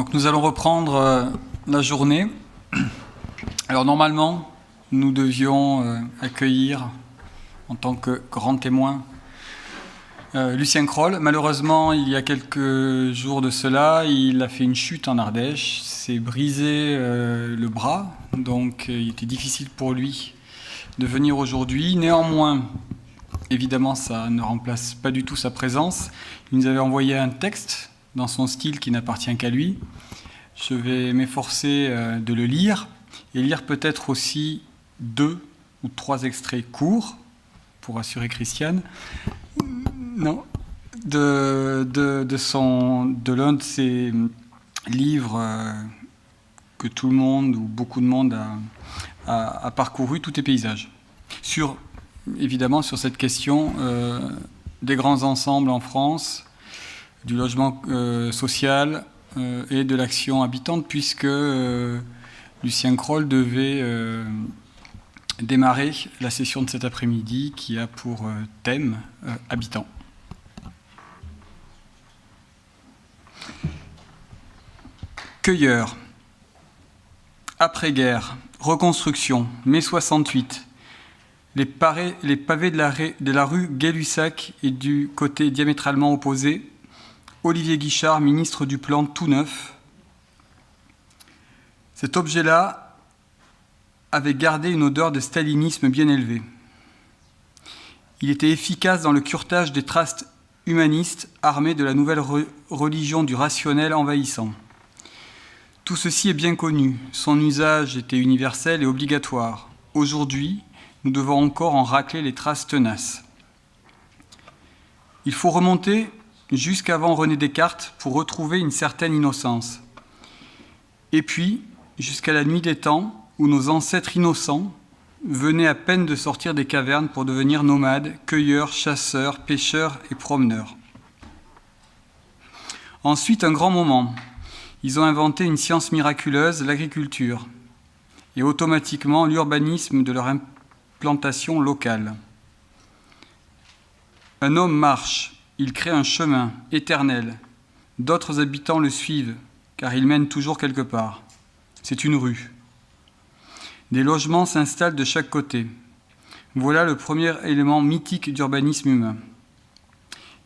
Donc nous allons reprendre la journée. Alors normalement, nous devions accueillir en tant que grand témoin Lucien Kroll. Malheureusement, il y a quelques jours de cela, il a fait une chute en Ardèche, s'est brisé le bras, donc il était difficile pour lui de venir aujourd'hui. Néanmoins, évidemment, ça ne remplace pas du tout sa présence. Il nous avait envoyé un texte dans son style qui n'appartient qu'à lui. Je vais m'efforcer de le lire et lire peut-être aussi 2 ou 3 extraits courts pour assurer Christiane. Non, de l'un de ces livres que tout le monde ou beaucoup de monde a parcouru, Tous tes paysages. Évidemment, sur cette question des grands ensembles en France, du logement social et de l'action habitante, puisque Lucien Kroll devait démarrer la session de cet après-midi qui a pour thème habitants. Cueilleurs. Après-guerre, reconstruction, mai 68. Les pavés de la rue Gay-Lussac et du côté diamétralement opposé, Olivier Guichard, ministre du Plan tout neuf. Cet objet-là avait gardé une odeur de stalinisme bien élevée. Il était efficace dans le curetage des trastes humanistes armés de la nouvelle religion du rationnel envahissant. Tout ceci est bien connu. Son usage était universel et obligatoire. Aujourd'hui, nous devons encore en racler les traces tenaces. Il faut remonter jusqu'avant René Descartes pour retrouver une certaine innocence. Et puis, jusqu'à la nuit des temps, où nos ancêtres innocents venaient à peine de sortir des cavernes pour devenir nomades, cueilleurs, chasseurs, pêcheurs et promeneurs. Ensuite, un grand moment. Ils ont inventé une science miraculeuse, l'agriculture, et automatiquement l'urbanisme de leur implantation locale. Un homme marche. Il crée un chemin éternel. D'autres habitants le suivent, car il mène toujours quelque part. C'est une rue. Des logements s'installent de chaque côté. Voilà le premier élément mythique d'urbanisme humain.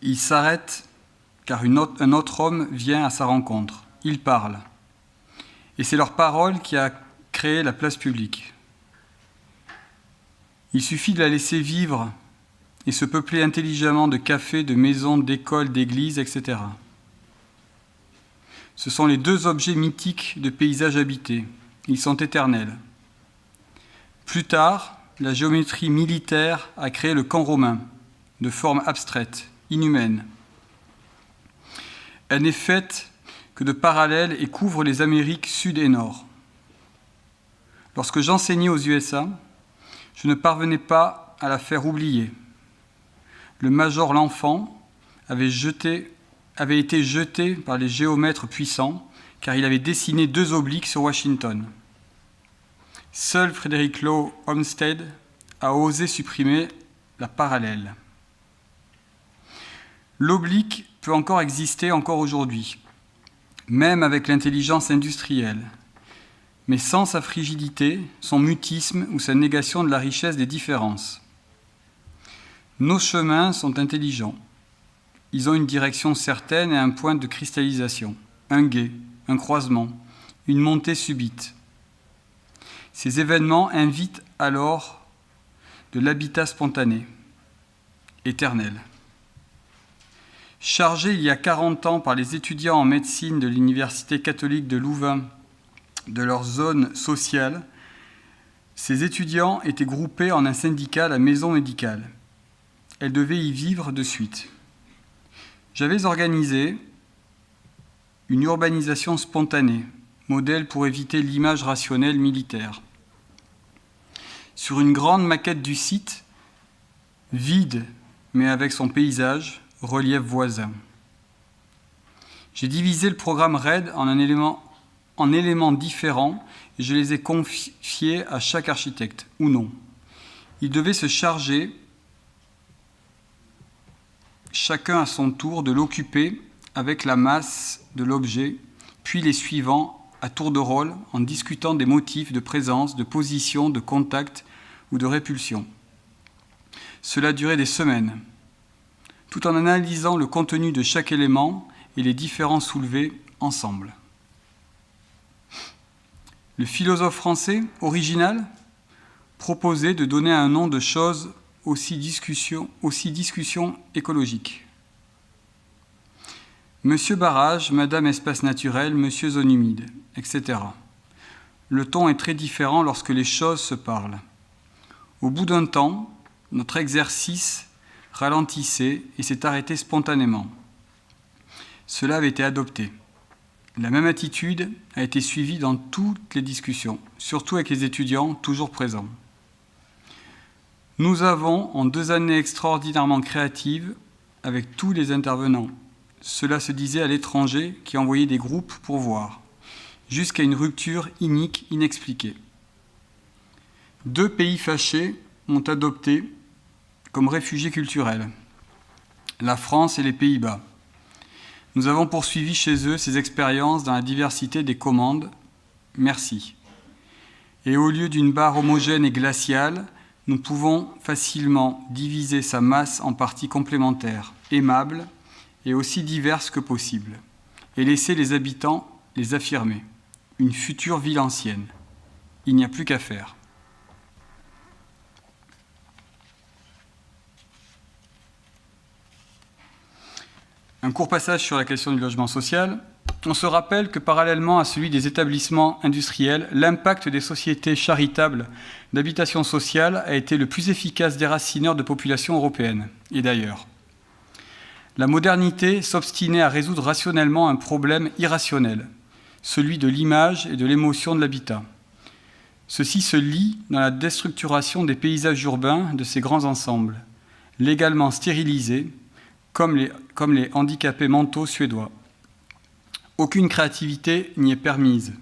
Il s'arrête, car un autre homme vient à sa rencontre. Il parle. Et c'est leur parole qui a créé la place publique. Il suffit de la laisser vivre et se peupler intelligemment de cafés, de maisons, d'écoles, d'églises, etc. Ce sont les 2 objets mythiques de paysages habités. Ils sont éternels. Plus tard, la géométrie militaire a créé le camp romain, de forme abstraite, inhumaine. Elle n'est faite que de parallèles et couvre les Amériques sud et nord. Lorsque j'enseignais aux USA, je ne parvenais pas à la faire oublier. Le major L'Enfant avait été jeté par les géomètres puissants car il avait dessiné 2 obliques sur Washington. Seul Frédéric Law Olmsted a osé supprimer la parallèle. L'oblique peut encore exister aujourd'hui, même avec l'intelligence industrielle, mais sans sa frigidité, son mutisme ou sa négation de la richesse des différences. Nos chemins sont intelligents. Ils ont une direction certaine et un point de cristallisation, un gué, un croisement, une montée subite. Ces événements invitent alors de l'habitat spontané, éternel. Chargés il y a 40 ans par les étudiants en médecine de l'Université catholique de Louvain de leur zone sociale, ces étudiants étaient groupés en un syndicat, la maison médicale. Elle devait y vivre de suite. J'avais organisé une urbanisation spontanée, modèle pour éviter l'image rationnelle militaire. Sur une grande maquette du site, vide mais avec son paysage, relief voisin. J'ai divisé le programme RAID en éléments différents et je les ai confiés à chaque architecte, ou non. Ils devaient se charger chacun à son tour de l'occuper avec la masse de l'objet, puis les suivants à tour de rôle en discutant des motifs de présence, de position, de contact ou de répulsion. Cela durait des semaines, tout en analysant le contenu de chaque élément et les différents soulevés ensemble. Le philosophe français, original, proposait de donner un nom de choses aussi discussion écologique. Monsieur barrage, Madame espace naturel, Monsieur zone humide, etc. Le ton est très différent lorsque les choses se parlent. Au bout d'un temps, notre exercice ralentissait et s'est arrêté spontanément. Cela avait été adopté. La même attitude a été suivie dans toutes les discussions, surtout avec les étudiants toujours présents. Nous avons, en 2 années extraordinairement créatives, avec tous les intervenants, cela se disait à l'étranger qui envoyait des groupes pour voir, jusqu'à une rupture inique, inexpliquée. 2 pays fâchés ont adopté comme réfugiés culturels, la France et les Pays-Bas. Nous avons poursuivi chez eux ces expériences dans la diversité des commandes. Merci. Et au lieu d'une barre homogène et glaciale, nous pouvons facilement diviser sa masse en parties complémentaires, aimables et aussi diverses que possible, et laisser les habitants les affirmer. Une future ville ancienne. Il n'y a plus qu'à faire. Un court passage sur la question du logement social. On se rappelle que parallèlement à celui des établissements industriels, l'impact des sociétés charitables d'habitation sociale a été le plus efficace déracineur de population européenne, et d'ailleurs. La modernité s'obstinait à résoudre rationnellement un problème irrationnel, celui de l'image et de l'émotion de l'habitat. Ceci se lie dans la déstructuration des paysages urbains de ces grands ensembles, légalement stérilisés, comme les handicapés mentaux suédois. Aucune créativité n'y est permise.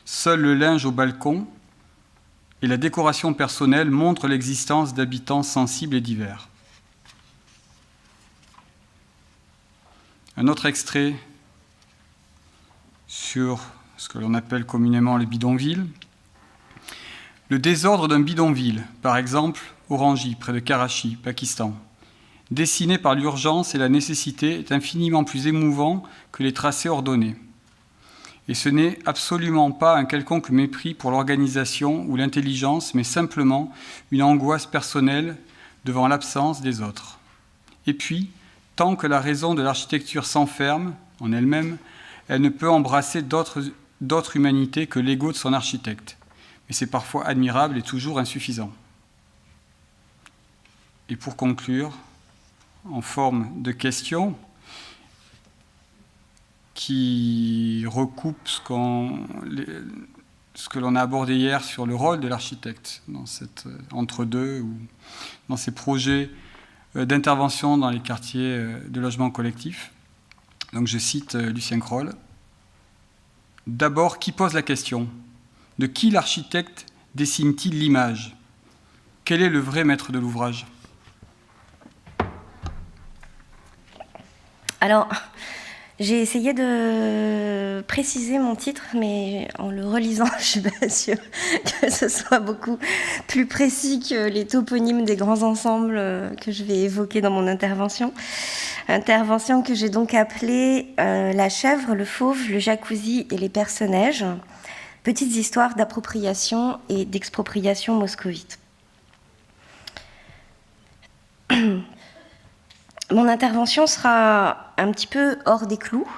Seul le linge au balcon et la décoration personnelle montrent l'existence d'habitants sensibles et divers. Un autre extrait sur ce que l'on appelle communément les bidonvilles. Le désordre d'un bidonville, par exemple Orangi, près de Karachi, Pakistan, dessiné par l'urgence et la nécessité, est infiniment plus émouvant que les tracés ordonnés. Et ce n'est absolument pas un quelconque mépris pour l'organisation ou l'intelligence, mais simplement une angoisse personnelle devant l'absence des autres. Et puis, tant que la raison de l'architecture s'enferme en elle-même, elle ne peut embrasser d'autres humanités que l'ego de son architecte. Mais c'est parfois admirable et toujours insuffisant. Et pour conclure, en forme de question qui recoupe ce que l'on a abordé hier sur le rôle de l'architecte dans cet entre-deux ou dans ces projets d'intervention dans les quartiers de logement collectif. Donc je cite Lucien Kroll. D'abord, qui pose la question ? De qui l'architecte dessine-t-il l'image ? Quel est le vrai maître de l'ouvrage ? Alors, j'ai essayé de préciser mon titre, mais en le relisant, je ne suis pas sûre que ce soit beaucoup plus précis que les toponymes des grands ensembles que je vais évoquer dans mon intervention. Intervention que j'ai donc appelée La chèvre, le fauve, le jacuzzi et les personnages. Petites histoires d'appropriation et d'expropriation moscovite. Mon intervention sera un petit peu hors des clous,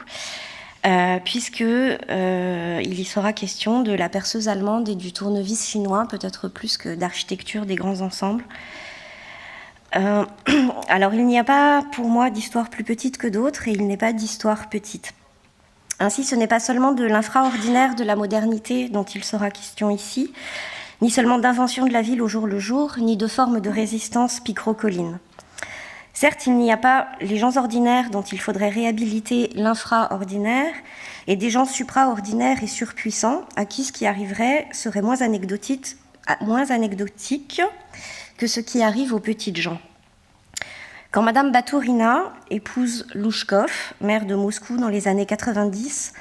puisque il y sera question de la perceuse allemande et du tournevis chinois, peut-être plus que d'architecture des grands ensembles. Alors, il n'y a pas, pour moi, d'histoire plus petite que d'autres, et il n'est pas d'histoire petite. Ainsi, ce n'est pas seulement de l'infraordinaire de la modernité dont il sera question ici, ni seulement d'invention de la ville au jour le jour, ni de forme de résistance picrocolline. Certes, il n'y a pas les gens ordinaires dont il faudrait réhabiliter l'infraordinaire et des gens supraordinaires et surpuissants à qui ce qui arriverait serait moins anecdotique que ce qui arrive aux petites gens. Quand Madame Batourina, épouse Louchkov, maire de Moscou dans les années 90,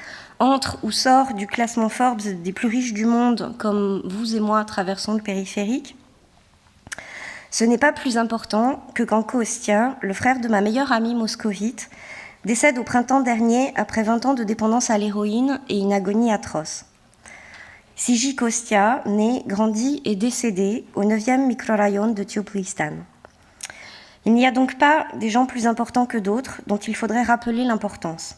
entre ou sort du classement Forbes des plus riches du monde, comme vous et moi traversons le périphérique, ce n'est pas plus important que quand Kostya, le frère de ma meilleure amie moscovite, décède au printemps dernier après 20 ans de dépendance à l'héroïne et une agonie atroce. Siji Kostya, né, grandi et décédé au 9e microrayon de Tiouplistan. Il n'y a donc pas des gens plus importants que d'autres dont il faudrait rappeler l'importance.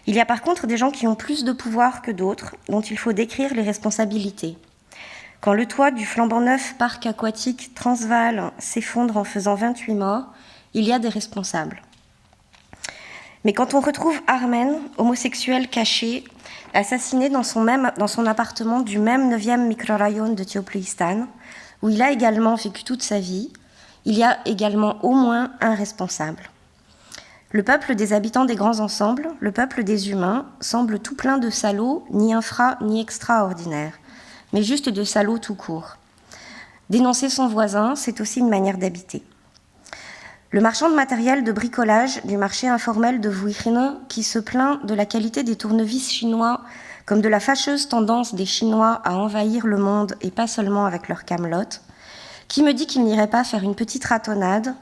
Il y a par contre des gens qui ont plus de pouvoir que d'autres, dont il faut décrire les responsabilités. Quand le toit du flambant neuf parc aquatique Transvaal s'effondre en faisant 28 morts, il y a des responsables. Mais quand on retrouve Armen, homosexuel caché, assassiné dans son appartement du même 9e microrayon de Tiouplistan, où il a également vécu toute sa vie, il y a également au moins un responsable. Le peuple des habitants des grands ensembles, le peuple des humains, semble tout plein de salauds, ni infra ni extraordinaires, mais juste de salauds tout court. Dénoncer son voisin, c'est aussi une manière d'habiter. Le marchand de matériel de bricolage du marché informel de Vuilhin, qui se plaint de la qualité des tournevis chinois comme de la fâcheuse tendance des Chinois à envahir le monde et pas seulement avec leur camelote, qui me dit qu'il n'irait pas faire une petite ratonnade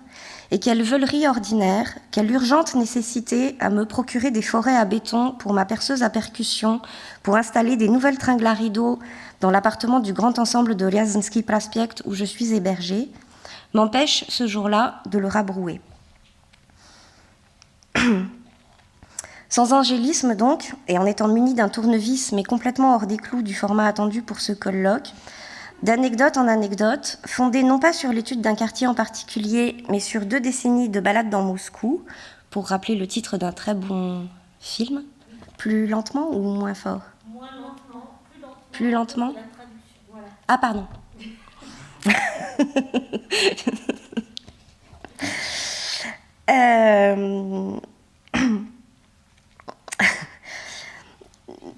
et quelle veulerie ordinaire, quelle urgente nécessité à me procurer des forêts à béton pour ma perceuse à percussion, pour installer des nouvelles tringles à rideaux dans l'appartement du grand ensemble de Riazensky Prospect où je suis hébergée, m'empêche ce jour-là de le rabrouer. Sans angélisme donc, et en étant muni d'un tournevis mais complètement hors des clous du format attendu pour ce colloque, d'anecdote en anecdote, fondée non pas sur l'étude d'un quartier en particulier, mais sur 2 décennies de balades dans Moscou, pour rappeler le titre d'un très bon film, plus lentement ou moins fort ? Moins lentement, plus lentement. Plus lentement ? La traduction, voilà. Ah, pardon.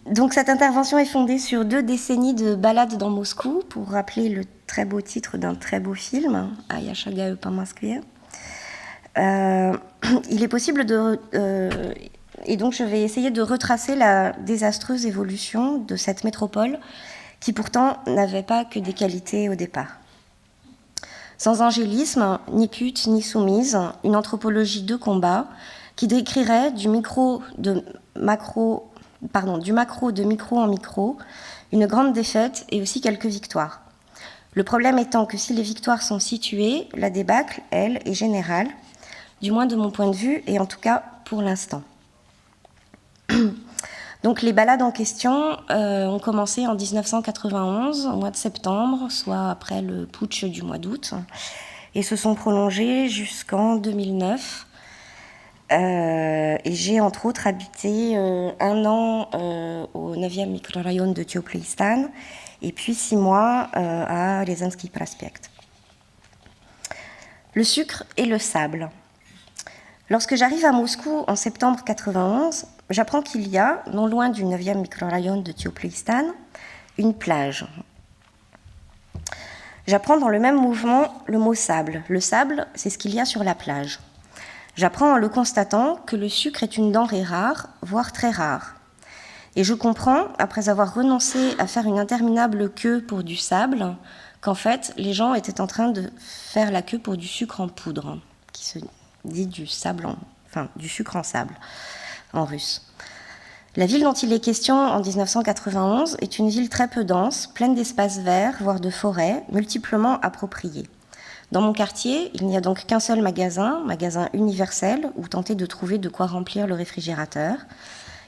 Donc cette intervention est fondée sur 2 décennies de balades dans Moscou, pour rappeler le très beau titre d'un très beau film, Aya Shagae po Moskvie. Il est possible et donc je vais essayer de retracer la désastreuse évolution de cette métropole qui pourtant n'avait pas que des qualités au départ. Sans angélisme, ni pute, ni soumise, une anthropologie de combat qui décrirait du macro de micro en micro, une grande défaite et aussi quelques victoires. Le problème étant que si les victoires sont situées, la débâcle, elle, est générale, du moins de mon point de vue, et en tout cas pour l'instant. Donc les balades en question ont commencé en 1991, au mois de septembre, soit après le putsch du mois d'août, et se sont prolongées jusqu'en 2009. Et j'ai entre autres habité 1 an au 9e microrayon de Tiouplistan et puis 6 mois à Riazensky Prospect. Le sucre et le sable. Lorsque j'arrive à Moscou en septembre 1991, j'apprends qu'il y a, non loin du 9e microrayon de Tiouplistan, une plage. J'apprends dans le même mouvement le mot sable. Le sable, c'est ce qu'il y a sur la plage. J'apprends en le constatant que le sucre est une denrée rare, voire très rare. Et je comprends, après avoir renoncé à faire une interminable queue pour du sable, qu'en fait, les gens étaient en train de faire la queue pour du sucre en poudre, qui se dit du sucre en sable, en russe. La ville dont il est question en 1991 est une ville très peu dense, pleine d'espaces verts, voire de forêts, multiplement appropriées. Dans mon quartier, il n'y a donc qu'un seul magasin universel, où tenter de trouver de quoi remplir le réfrigérateur.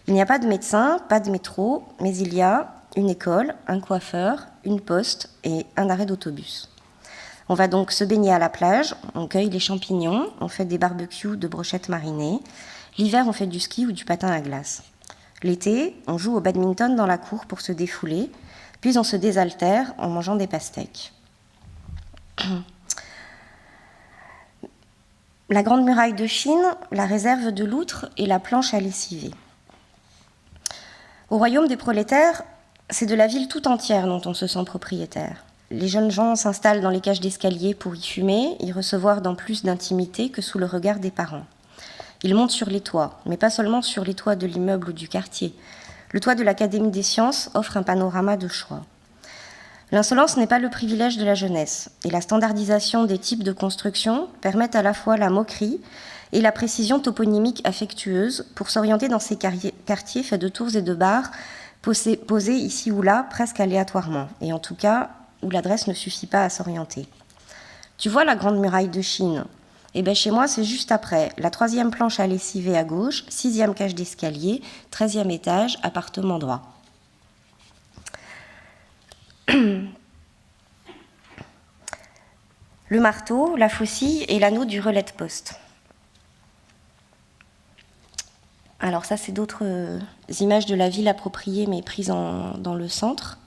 Il n'y a pas de médecin, pas de métro, mais il y a une école, un coiffeur, une poste et un arrêt d'autobus. On va donc se baigner à la plage, on cueille les champignons, on fait des barbecues de brochettes marinées. L'hiver, on fait du ski ou du patin à glace. L'été, on joue au badminton dans la cour pour se défouler, puis on se désaltère en mangeant des pastèques. La Grande Muraille de Chine, la réserve de Loutre et la planche à lessiver. Au royaume des prolétaires, c'est de la ville tout entière dont on se sent propriétaire. Les jeunes gens s'installent dans les cages d'escalier pour y fumer, y recevoir dans plus d'intimité que sous le regard des parents. Ils montent sur les toits, mais pas seulement sur les toits de l'immeuble ou du quartier. le toit de l'Académie des sciences offre un panorama de choix. L'insolence n'est pas le privilège de la jeunesse, et la standardisation des types de construction permet à la fois la moquerie et la précision toponymique affectueuse pour s'orienter dans ces quartiers faits de tours et de bars, posés ici ou là, presque aléatoirement, et en tout cas où l'adresse ne suffit pas à s'orienter. Tu vois la grande muraille de Chine ? Eh bien chez moi, c'est juste après. La 3e planche à lessiver à gauche, 6e cage d'escalier, 13e étage, appartement droit. Le marteau, la faucille et l'anneau du relais de poste. Alors ça, c'est d'autres images de la ville appropriée, mais prises dans le centre.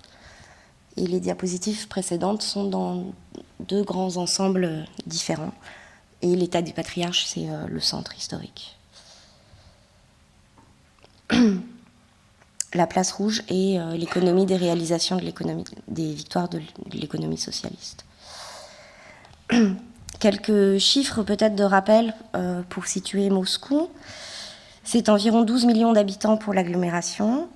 Et les diapositives précédentes sont dans 2 grands ensembles différents. Et l'état du patriarche, c'est le centre historique. La place rouge et l'économie des réalisations des victoires de l'économie socialiste. Quelques chiffres peut-être de rappel pour situer Moscou. C'est environ 12 millions d'habitants pour l'agglomération.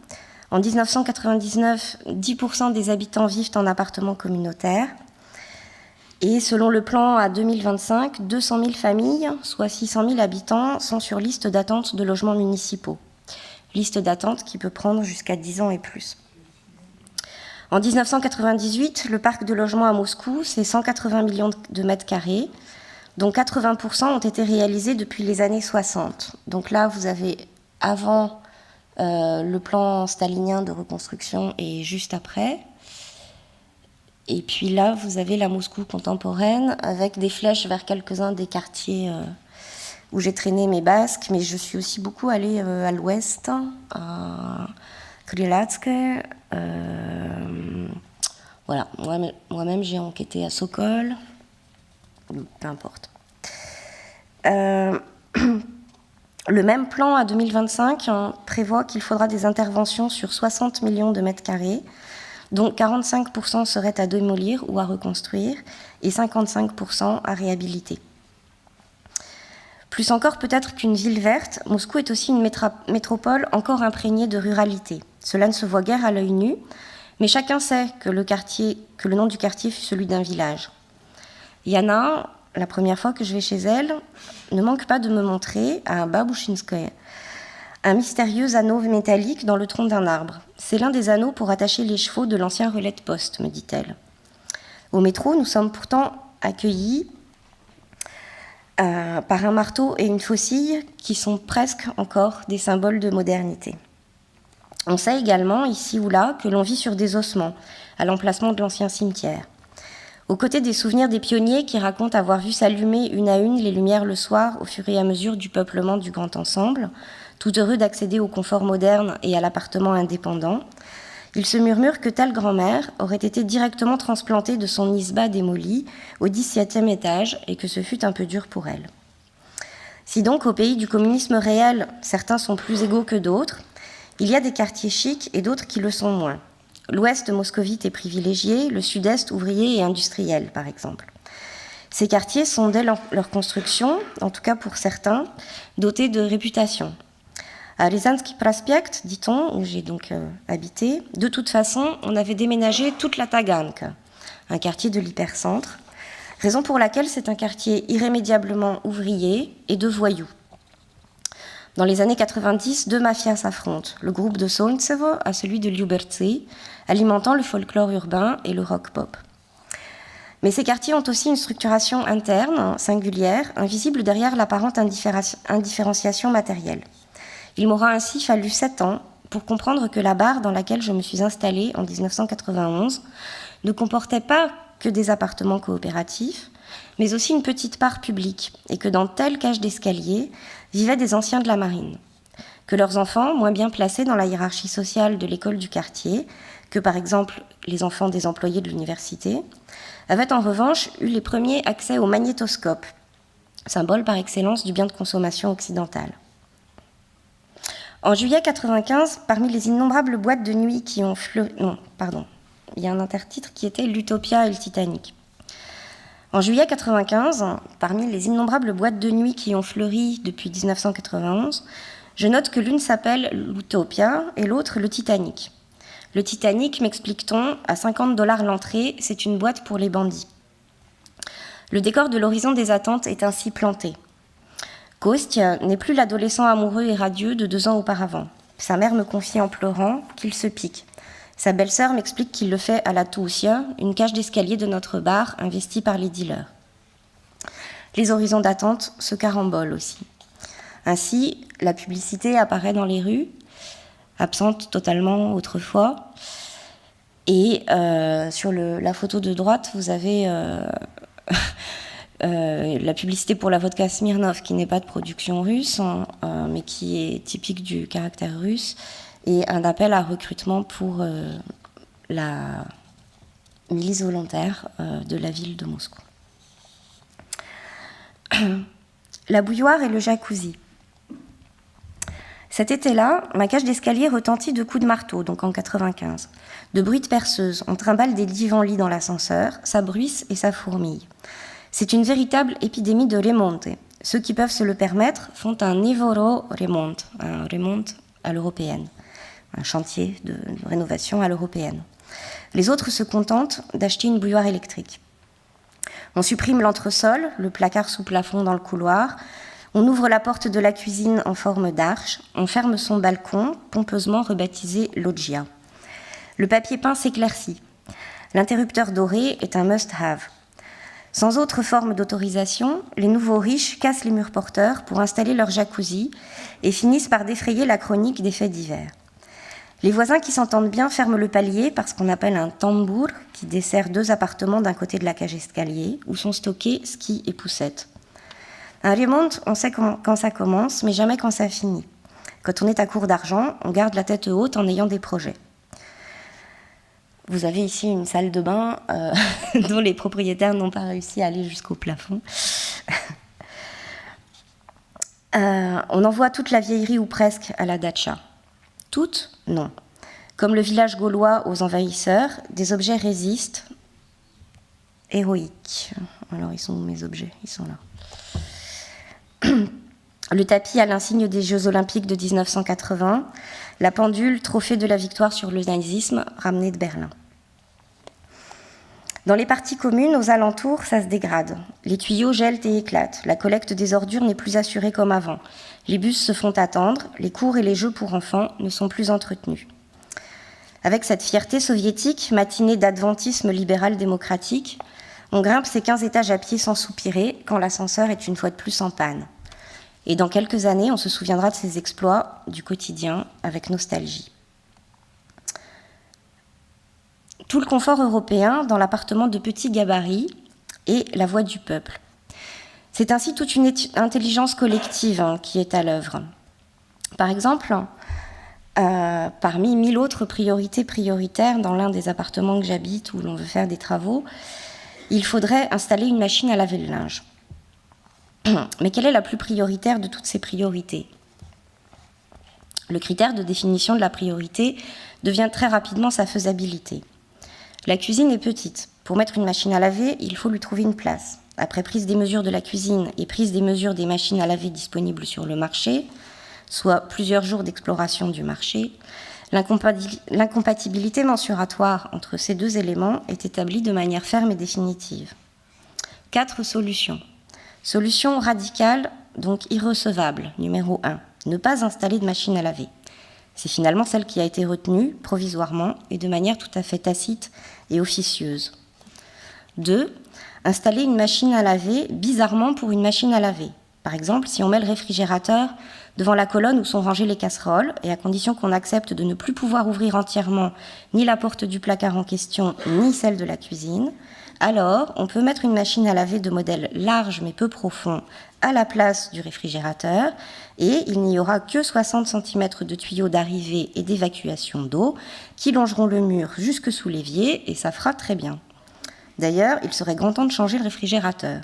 En 1999, 10% des habitants vivent en appartements communautaires. Et selon le plan à 2025, 200 000 familles, soit 600 000 habitants, sont sur liste d'attente de logements municipaux. Liste d'attente qui peut prendre jusqu'à 10 ans et plus. En 1998, le parc de logements à Moscou, c'est 180 millions de mètres carrés, dont 80% ont été réalisés depuis les années 60. Donc là, vous avez avant le plan stalinien de reconstruction et juste après. Et puis là, vous avez la Moscou contemporaine avec des flèches vers quelques-uns des quartiers où j'ai traîné mes basques, mais je suis aussi beaucoup allée à l'ouest, à Krylatsk. Voilà, moi-même j'ai enquêté à Sokol, peu importe. Le même plan à 2025 prévoit qu'il faudra des interventions sur 60 millions de mètres carrés, dont 45% seraient à démolir ou à reconstruire et 55% à réhabiliter. Plus encore peut-être qu'une ville verte, Moscou est aussi une métropole encore imprégnée de ruralité. Cela ne se voit guère à l'œil nu, mais chacun sait que le nom du quartier fut celui d'un village. Yana, la première fois que je vais chez elle, ne manque pas de me montrer à Babushinskoye un mystérieux anneau métallique dans le tronc d'un arbre. C'est l'un des anneaux pour attacher les chevaux de l'ancien relais de poste, me dit-elle. Au métro, nous sommes pourtant accueillis par un marteau et une faucille qui sont presque encore des symboles de modernité. On sait également, ici ou là, que l'on vit sur des ossements, à l'emplacement de l'ancien cimetière. Aux côtés des souvenirs des pionniers qui racontent avoir vu s'allumer une à une les lumières le soir au fur et à mesure du peuplement du grand ensemble, tout heureux d'accéder au confort moderne et à l'appartement indépendant, il se murmure que telle grand-mère aurait été directement transplantée de son isba démoli au 17e étage et que ce fut un peu dur pour elle. Si donc au pays du communisme réel, certains sont plus égaux que d'autres, il y a des quartiers chics et d'autres qui le sont moins. L'ouest moscovite est privilégié, le sud-est ouvrier et industriel, par exemple. Ces quartiers sont, dès leur construction, en tout cas pour certains, dotés de réputation. À Ryazansky Prospekt, dit-on, où j'ai donc habité, de toute façon, on avait déménagé toute la Taganka, un quartier de l'hypercentre, raison pour laquelle c'est un quartier irrémédiablement ouvrier et de voyous. Dans les années 90, 2 mafias s'affrontent, le groupe de Solntsevo à celui de Lyubertsy, alimentant le folklore urbain et le rock-pop. Mais ces quartiers ont aussi une structuration interne, singulière, invisible derrière l'apparente indifférenciation matérielle. Il m'aura ainsi fallu 7 ans pour comprendre que la barre dans laquelle je me suis installée en 1991 ne comportait pas que des appartements coopératifs, mais aussi une petite part publique, et que dans telle cage d'escalier vivaient des anciens de la marine, que leurs enfants, moins bien placés dans la hiérarchie sociale de l'école du quartier, que par exemple les enfants des employés de l'université, avaient en revanche eu les premiers accès au magnétoscope, symbole par excellence du bien de consommation occidental. En juillet 1995, parmi les innombrables boîtes de nuit qui ont fleuri... Non, pardon, il y a un intertitre qui était l'Utopia et le Titanic. En juillet 1995, parmi les innombrables boîtes de nuit qui ont fleuri depuis 1991, Je note que l'une s'appelle l'Utopia et l'autre le Titanic. Le Titanic, m'explique-t-on, à 50$ l'entrée, c'est une boîte pour les bandits. Le décor de l'horizon des attentes est ainsi planté. Kostya n'est plus l'adolescent amoureux et radieux de 2 ans auparavant. Sa mère me confie en pleurant qu'il se pique. Sa belle-sœur m'explique qu'il le fait à la Tusia, une cage d'escalier de notre bar investie par les dealers. Les horizons d'attente se carambolent aussi. Ainsi, la publicité apparaît dans les rues, absente totalement autrefois. Et sur la photo de droite, vous avez la publicité pour la vodka Smirnov, qui n'est pas de production russe, mais qui est typique du caractère russe, et un appel à recrutement pour la milice volontaire de la ville de Moscou. La bouilloire et le jacuzzi. Cet été-là, ma cage d'escalier retentit de coups de marteau, donc en 95. De bruits de perceuse, on trimballe des divans-lits dans l'ascenseur, ça bruisse et ça fourmille. C'est une véritable épidémie de remonte. Ceux qui peuvent se le permettre font un Evoro remonte, un remonte à l'européenne, un chantier de rénovation à l'européenne. Les autres se contentent d'acheter une bouilloire électrique. On supprime l'entresol, le placard sous plafond dans le couloir, on ouvre la porte de la cuisine en forme d'arche, on ferme son balcon, pompeusement rebaptisé loggia. Le papier peint s'éclaircit. L'interrupteur doré est un must-have. Sans autre forme d'autorisation, les nouveaux riches cassent les murs porteurs pour installer leur jacuzzi et finissent par défrayer la chronique des faits divers. Les voisins qui s'entendent bien ferment le palier par ce qu'on appelle un tambour qui dessert 2 appartements d'un côté de la cage escalier où sont stockés skis et poussettes. Un remonte, on sait quand ça commence, mais jamais quand ça finit. Quand on est à court d'argent, on garde la tête haute en ayant des projets. Vous avez ici une salle de bain dont les propriétaires n'ont pas réussi à aller jusqu'au plafond. On envoie toute la vieillerie ou presque à la datcha. Toutes, non. Comme le village gaulois aux envahisseurs, des objets résistent. Héroïques. Alors, ils sont où mes objets? Ils sont là. Le tapis à l'insigne des Jeux Olympiques de 1980, la pendule, trophée de la victoire sur le nazisme, ramenée de Berlin. Dans les parties communes, aux alentours, ça se dégrade. Les tuyaux gèlent et éclatent. La collecte des ordures n'est plus assurée comme avant. Les bus se font attendre. Les cours et les jeux pour enfants ne sont plus entretenus. Avec cette fierté soviétique, matinée d'adventisme libéral démocratique, on grimpe ces 15 étages à pied sans soupirer quand l'ascenseur est une fois de plus en panne. Et dans quelques années, on se souviendra de ces exploits du quotidien avec nostalgie. Tout le confort européen dans l'appartement de petit gabarit et la voix du peuple. C'est ainsi toute une intelligence collective qui est à l'œuvre. Par exemple, parmi 1000 autres priorités prioritaires dans l'un des appartements que j'habite où l'on veut faire des travaux, il faudrait installer une machine à laver le linge. Mais quelle est la plus prioritaire de toutes ces priorités ? Le critère de définition de la priorité devient très rapidement sa faisabilité. La cuisine est petite. Pour mettre une machine à laver, il faut lui trouver une place. Après prise des mesures de la cuisine et prise des mesures des machines à laver disponibles sur le marché, soit plusieurs jours d'exploration du marché, l'incompatibilité mensuratoire entre ces 2 éléments est établie de manière ferme et définitive. 4 solutions. Solution radicale, donc irrecevable, numéro 1. Ne pas installer de machine à laver. C'est finalement celle qui a été retenue provisoirement et de manière tout à fait tacite et officieuse. 2. Installer une machine à laver bizarrement pour une machine à laver. Par exemple, si on met le réfrigérateur devant la colonne où sont rangées les casseroles, et à condition qu'on accepte de ne plus pouvoir ouvrir entièrement ni la porte du placard en question, ni celle de la cuisine, alors on peut mettre une machine à laver de modèle large mais peu profond à la place du réfrigérateur, et il n'y aura que 60 cm de tuyaux d'arrivée et d'évacuation d'eau qui longeront le mur jusque sous l'évier, et ça fera très bien. D'ailleurs, il serait grand temps de changer le réfrigérateur.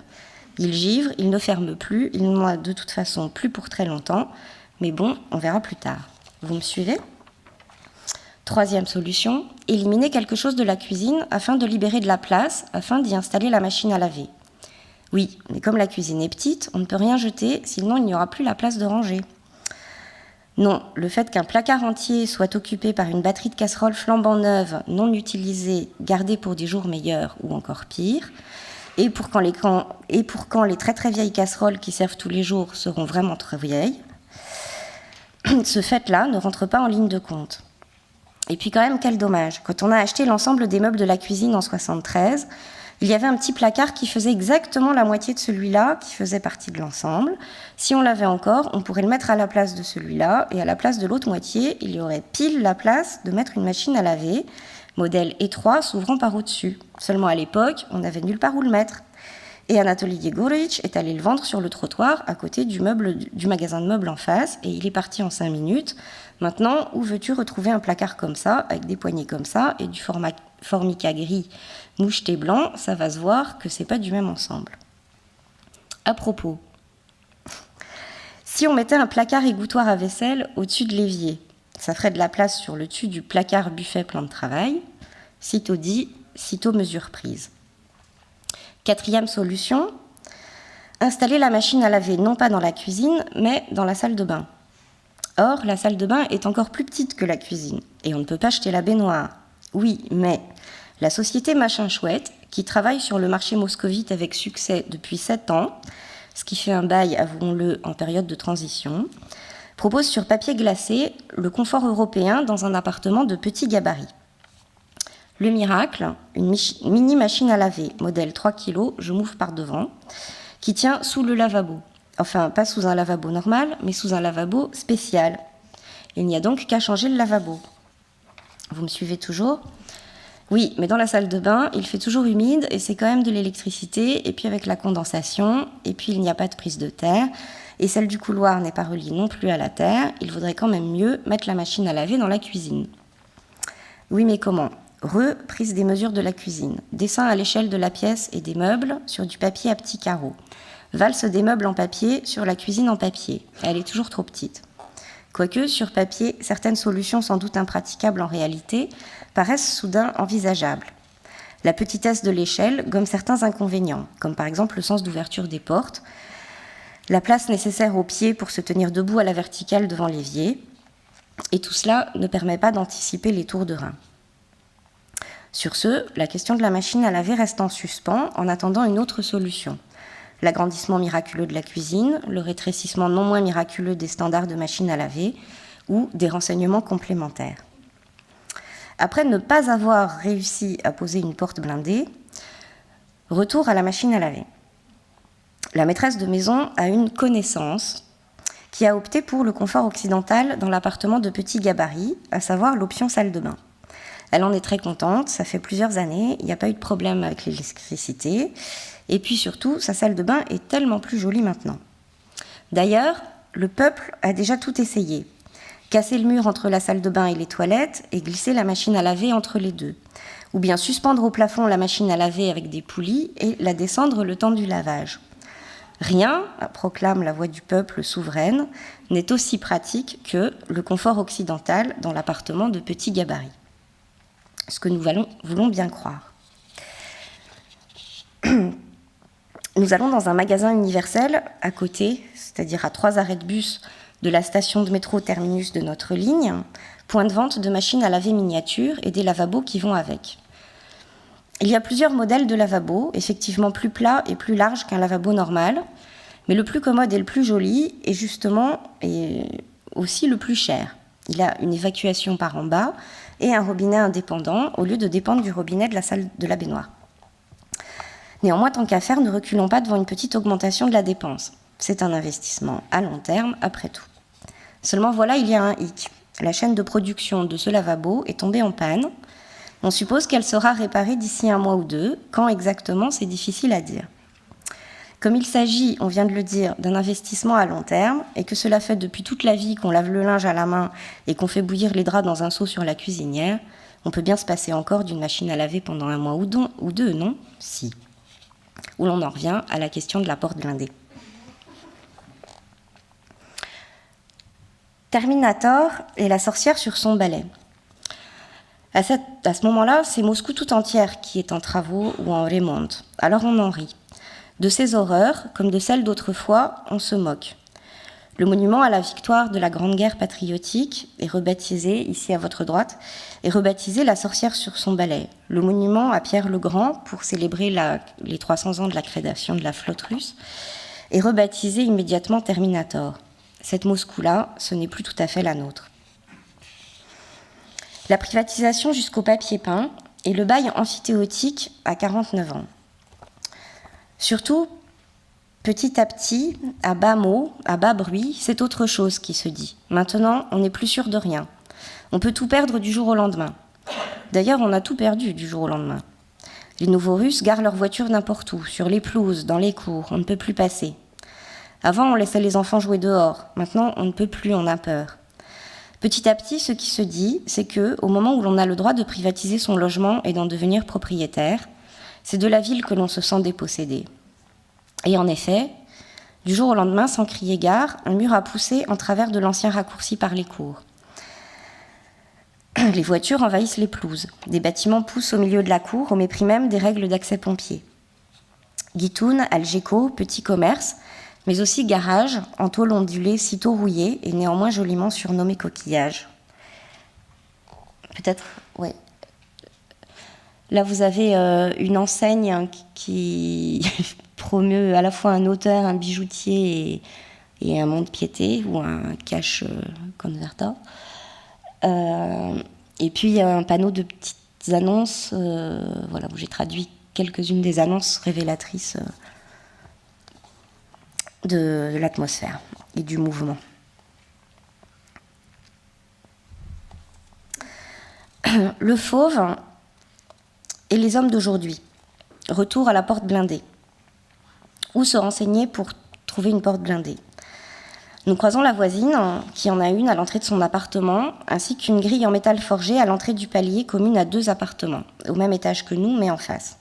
Il givre, il ne ferme plus, il n'en a de toute façon plus pour très longtemps, mais bon, on verra plus tard. Vous me suivez ? 3e solution, éliminer quelque chose de la cuisine afin de libérer de la place, afin d'y installer la machine à laver. Oui, mais comme la cuisine est petite, on ne peut rien jeter, sinon il n'y aura plus la place de ranger. Non, le fait qu'un placard entier soit occupé par une batterie de casseroles flambant neuve, non utilisée, gardée pour des jours meilleurs ou encore pire, et pour quand les très très vieilles casseroles qui servent tous les jours seront vraiment très vieilles, ce fait-là ne rentre pas en ligne de compte. Et puis quand même, quel dommage. Quand on a acheté l'ensemble des meubles de la cuisine en 1973, il y avait un petit placard qui faisait exactement la moitié de celui-là, qui faisait partie de l'ensemble. Si on l'avait encore, on pourrait le mettre à la place de celui-là, et à la place de l'autre moitié, il y aurait pile la place de mettre une machine à laver, modèle étroit s'ouvrant par au-dessus. Seulement à l'époque, on n'avait nulle part où le mettre. Et Anatoly Yegorovitch est allé le vendre sur le trottoir à côté du magasin de meubles en face, et il est parti en 5 minutes. Maintenant, où veux-tu retrouver un placard comme ça, avec des poignées comme ça, et du formica gris moucheté blanc, ça va se voir que c'est pas du même ensemble. À propos, si on mettait un placard égouttoir à vaisselle au-dessus de l'évier, ça ferait de la place sur le dessus du placard buffet plan de travail, sitôt dit, sitôt mesure prise. 4e solution, installer la machine à laver non pas dans la cuisine, mais dans la salle de bain. Or, la salle de bain est encore plus petite que la cuisine, et on ne peut pas jeter la baignoire. Oui, mais la société Machin Chouette, qui travaille sur le marché moscovite avec succès depuis 7 ans, ce qui fait un bail, avouons-le, en période de transition, propose sur papier glacé le confort européen dans un appartement de petit gabarit. Le miracle, une mini machine à laver, modèle 3 kg, je m'ouvre par devant, qui tient sous le lavabo. Enfin, pas sous un lavabo normal, mais sous un lavabo spécial. Il n'y a donc qu'à changer le lavabo. Vous me suivez toujours ? Oui, mais dans la salle de bain, il fait toujours humide et c'est quand même de l'électricité, et puis avec la condensation, et puis il n'y a pas de prise de terre, et celle du couloir n'est pas reliée non plus à la terre, il vaudrait quand même mieux mettre la machine à laver dans la cuisine. Oui, mais comment ? Prise des mesures de la cuisine. Dessin à l'échelle de la pièce et des meubles sur du papier à petits carreaux. Valse des meubles en papier sur la cuisine en papier. Elle est toujours trop petite. Quoique, sur papier, certaines solutions sans doute impraticables en réalité paraissent soudain envisageables. La petitesse de l'échelle gomme certains inconvénients, comme par exemple le sens d'ouverture des portes, la place nécessaire aux pieds pour se tenir debout à la verticale devant l'évier, et tout cela ne permet pas d'anticiper les tours de rein. Sur ce, la question de la machine à laver reste en suspens en attendant une autre solution. L'agrandissement miraculeux de la cuisine, le rétrécissement non moins miraculeux des standards de machine à laver ou des renseignements complémentaires. Après ne pas avoir réussi à poser une porte blindée, retour à la machine à laver. La maîtresse de maison a une connaissance qui a opté pour le confort occidental dans l'appartement de petit gabarit, à savoir l'option salle de bain. Elle en est très contente, ça fait plusieurs années, il n'y a pas eu de problème avec l'électricité. Et puis surtout, sa salle de bain est tellement plus jolie maintenant. D'ailleurs, le peuple a déjà tout essayé. Casser le mur entre la salle de bain et les toilettes et glisser la machine à laver entre les deux. Ou bien suspendre au plafond la machine à laver avec des poulies et la descendre le temps du lavage. Rien, proclame la voix du peuple souveraine, n'est aussi pratique que le confort occidental dans l'appartement de petit gabarit. Ce que nous voulons bien croire. Nous allons dans un magasin universel à côté, c'est-à-dire à 3 arrêts de bus de la station de métro terminus de notre ligne, point de vente de machines à laver miniatures et des lavabos qui vont avec. Il y a plusieurs modèles de lavabos, effectivement plus plats et plus larges qu'un lavabo normal, mais le plus commode et le plus joli est justement et aussi le plus cher. Il a une évacuation par en bas et un robinet indépendant au lieu de dépendre du robinet de la salle de la baignoire. Néanmoins, tant qu'à faire, ne reculons pas devant une petite augmentation de la dépense. C'est un investissement à long terme, après tout. Seulement voilà, il y a un hic. La chaîne de production de ce lavabo est tombée en panne. On suppose qu'elle sera réparée d'ici 1 mois ou 2. Quand exactement, c'est difficile à dire. Comme il s'agit, on vient de le dire, d'un investissement à long terme, et que cela fait depuis toute la vie qu'on lave le linge à la main et qu'on fait bouillir les draps dans un seau sur la cuisinière, on peut bien se passer encore d'une machine à laver pendant 1 mois ou 2, non ? Si. Où l'on en revient à la question de la porte blindée. Terminator et la sorcière sur son balai. À ce moment-là, c'est Moscou tout entière qui est en travaux ou en remonte. Alors on en rit. De ces horreurs, comme de celles d'autrefois, on se moque. Le monument à la victoire de la Grande Guerre patriotique est rebaptisé, ici à votre droite, est rebaptisé La sorcière sur son balai. Le monument à Pierre le Grand, pour célébrer les 300 ans de la création de la flotte russe, est rebaptisé immédiatement Terminator. Cette Moscou-là, ce n'est plus tout à fait la nôtre. La privatisation jusqu'au papier peint et le bail amphithéotique à 49 ans. Surtout, petit à petit, à bas mots, à bas bruit, c'est autre chose qui se dit. Maintenant, on n'est plus sûr de rien. On peut tout perdre du jour au lendemain. D'ailleurs, on a tout perdu du jour au lendemain. Les nouveaux Russes garent leurs voitures n'importe où, sur les pelouses, dans les cours, on ne peut plus passer. Avant, on laissait les enfants jouer dehors. Maintenant, on ne peut plus, on a peur. Petit à petit, ce qui se dit, c'est que, au moment où l'on a le droit de privatiser son logement et d'en devenir propriétaire, c'est de la ville que l'on se sent dépossédé. Et en effet, du jour au lendemain, sans crier gare, un mur a poussé en travers de l'ancien raccourci par les cours. Les voitures envahissent les pelouses. Des bâtiments poussent au milieu de la cour, au mépris même des règles d'accès pompier. Guitoun, Algeco, petits commerces, mais aussi garages, en tôle ondulée, sitôt rouillés et néanmoins joliment surnommés coquillages. Peut-être, ouais. Là, vous avez une enseigne qui promeut à la fois un auteur, un bijoutier et un mont-de-piété ou un cash converter. Et puis, il y a un panneau de petites annonces voilà, où j'ai traduit quelques-unes des annonces révélatrices de l'atmosphère et du mouvement. Le Fauve et les hommes d'aujourd'hui. Retour à la porte blindée. Où se renseigner pour trouver une porte blindée? Nous croisons la voisine, qui en a une à l'entrée de son appartement, ainsi qu'une grille en métal forgé à l'entrée du palier commune à 2 appartements, au même étage que nous, mais en face.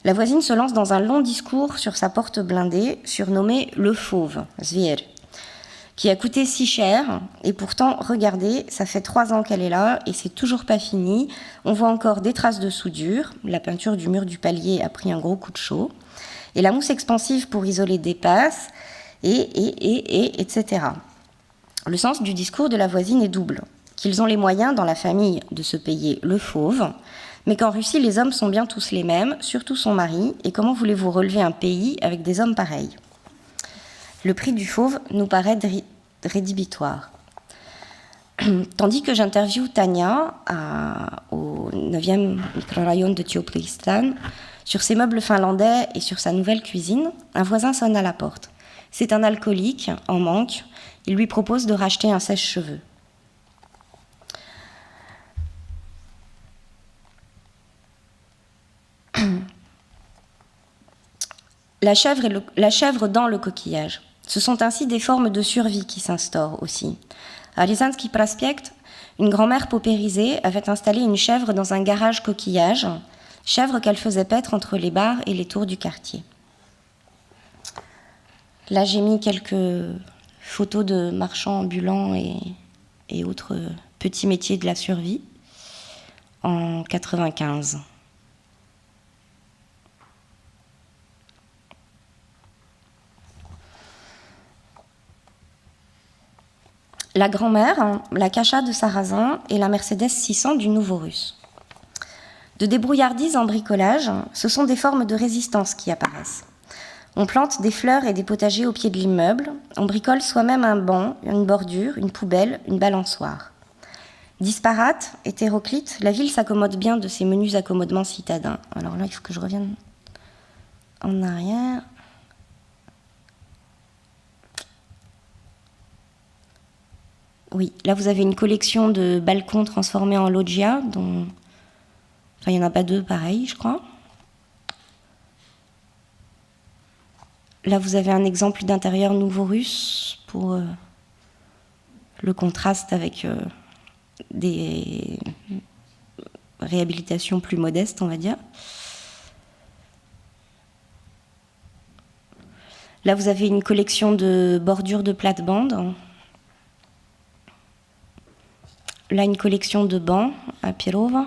La voisine se lance dans un long discours sur sa porte blindée, surnommée le Fauve, Zvier, qui a coûté si cher, et pourtant, regardez, ça fait 3 ans qu'elle est là, et c'est toujours pas fini. On voit encore des traces de soudure, la peinture du mur du palier a pris un gros coup de chaud, et la mousse expansive pour isoler dépasse, etc. Le sens du discours de la voisine est double, qu'ils ont les moyens dans la famille de se payer le Fauve, mais qu'en Russie, les hommes sont bien tous les mêmes, surtout son mari, et comment voulez-vous relever un pays avec des hommes pareils? Le prix du Fauve nous paraît rédhibitoire. Tandis que j'interviewe Tania au 9e microrayon de Théophlistan sur ses meubles finlandais et sur sa nouvelle cuisine, un voisin sonne à la porte. C'est un alcoolique, en manque. Il lui propose de racheter un sèche-cheveux. La chèvre dans le coquillage. Ce sont ainsi des formes de survie qui s'instaurent aussi. À Ryazanski Prospekt, une grand-mère paupérisée avait installé une chèvre dans un garage coquillage, chèvre qu'elle faisait paître entre les bars et les tours du quartier. Là, j'ai mis quelques photos de marchands ambulants et autres petits métiers de la survie en 95. La grand-mère, la Kacha de Sarrazin et la Mercedes 600 du Nouveau Russe. De débrouillardise en bricolage, ce sont des formes de résistance qui apparaissent. On plante des fleurs et des potagers au pied de l'immeuble, on bricole soi-même un banc, une bordure, une poubelle, une balançoire. Disparate, hétéroclite, la ville s'accommode bien de ces menus accommodements citadins. Alors là, il faut que je revienne en arrière. Oui, là vous avez une collection de balcons transformés en loggia, dont... Enfin, il n'y en a pas 2 pareils, je crois. Là, vous avez un exemple d'intérieur nouveau russe pour le contraste avec des réhabilitations plus modestes, on va dire. Là, vous avez une collection de bordures de plate-bande. Là, une collection de bancs à Pirova.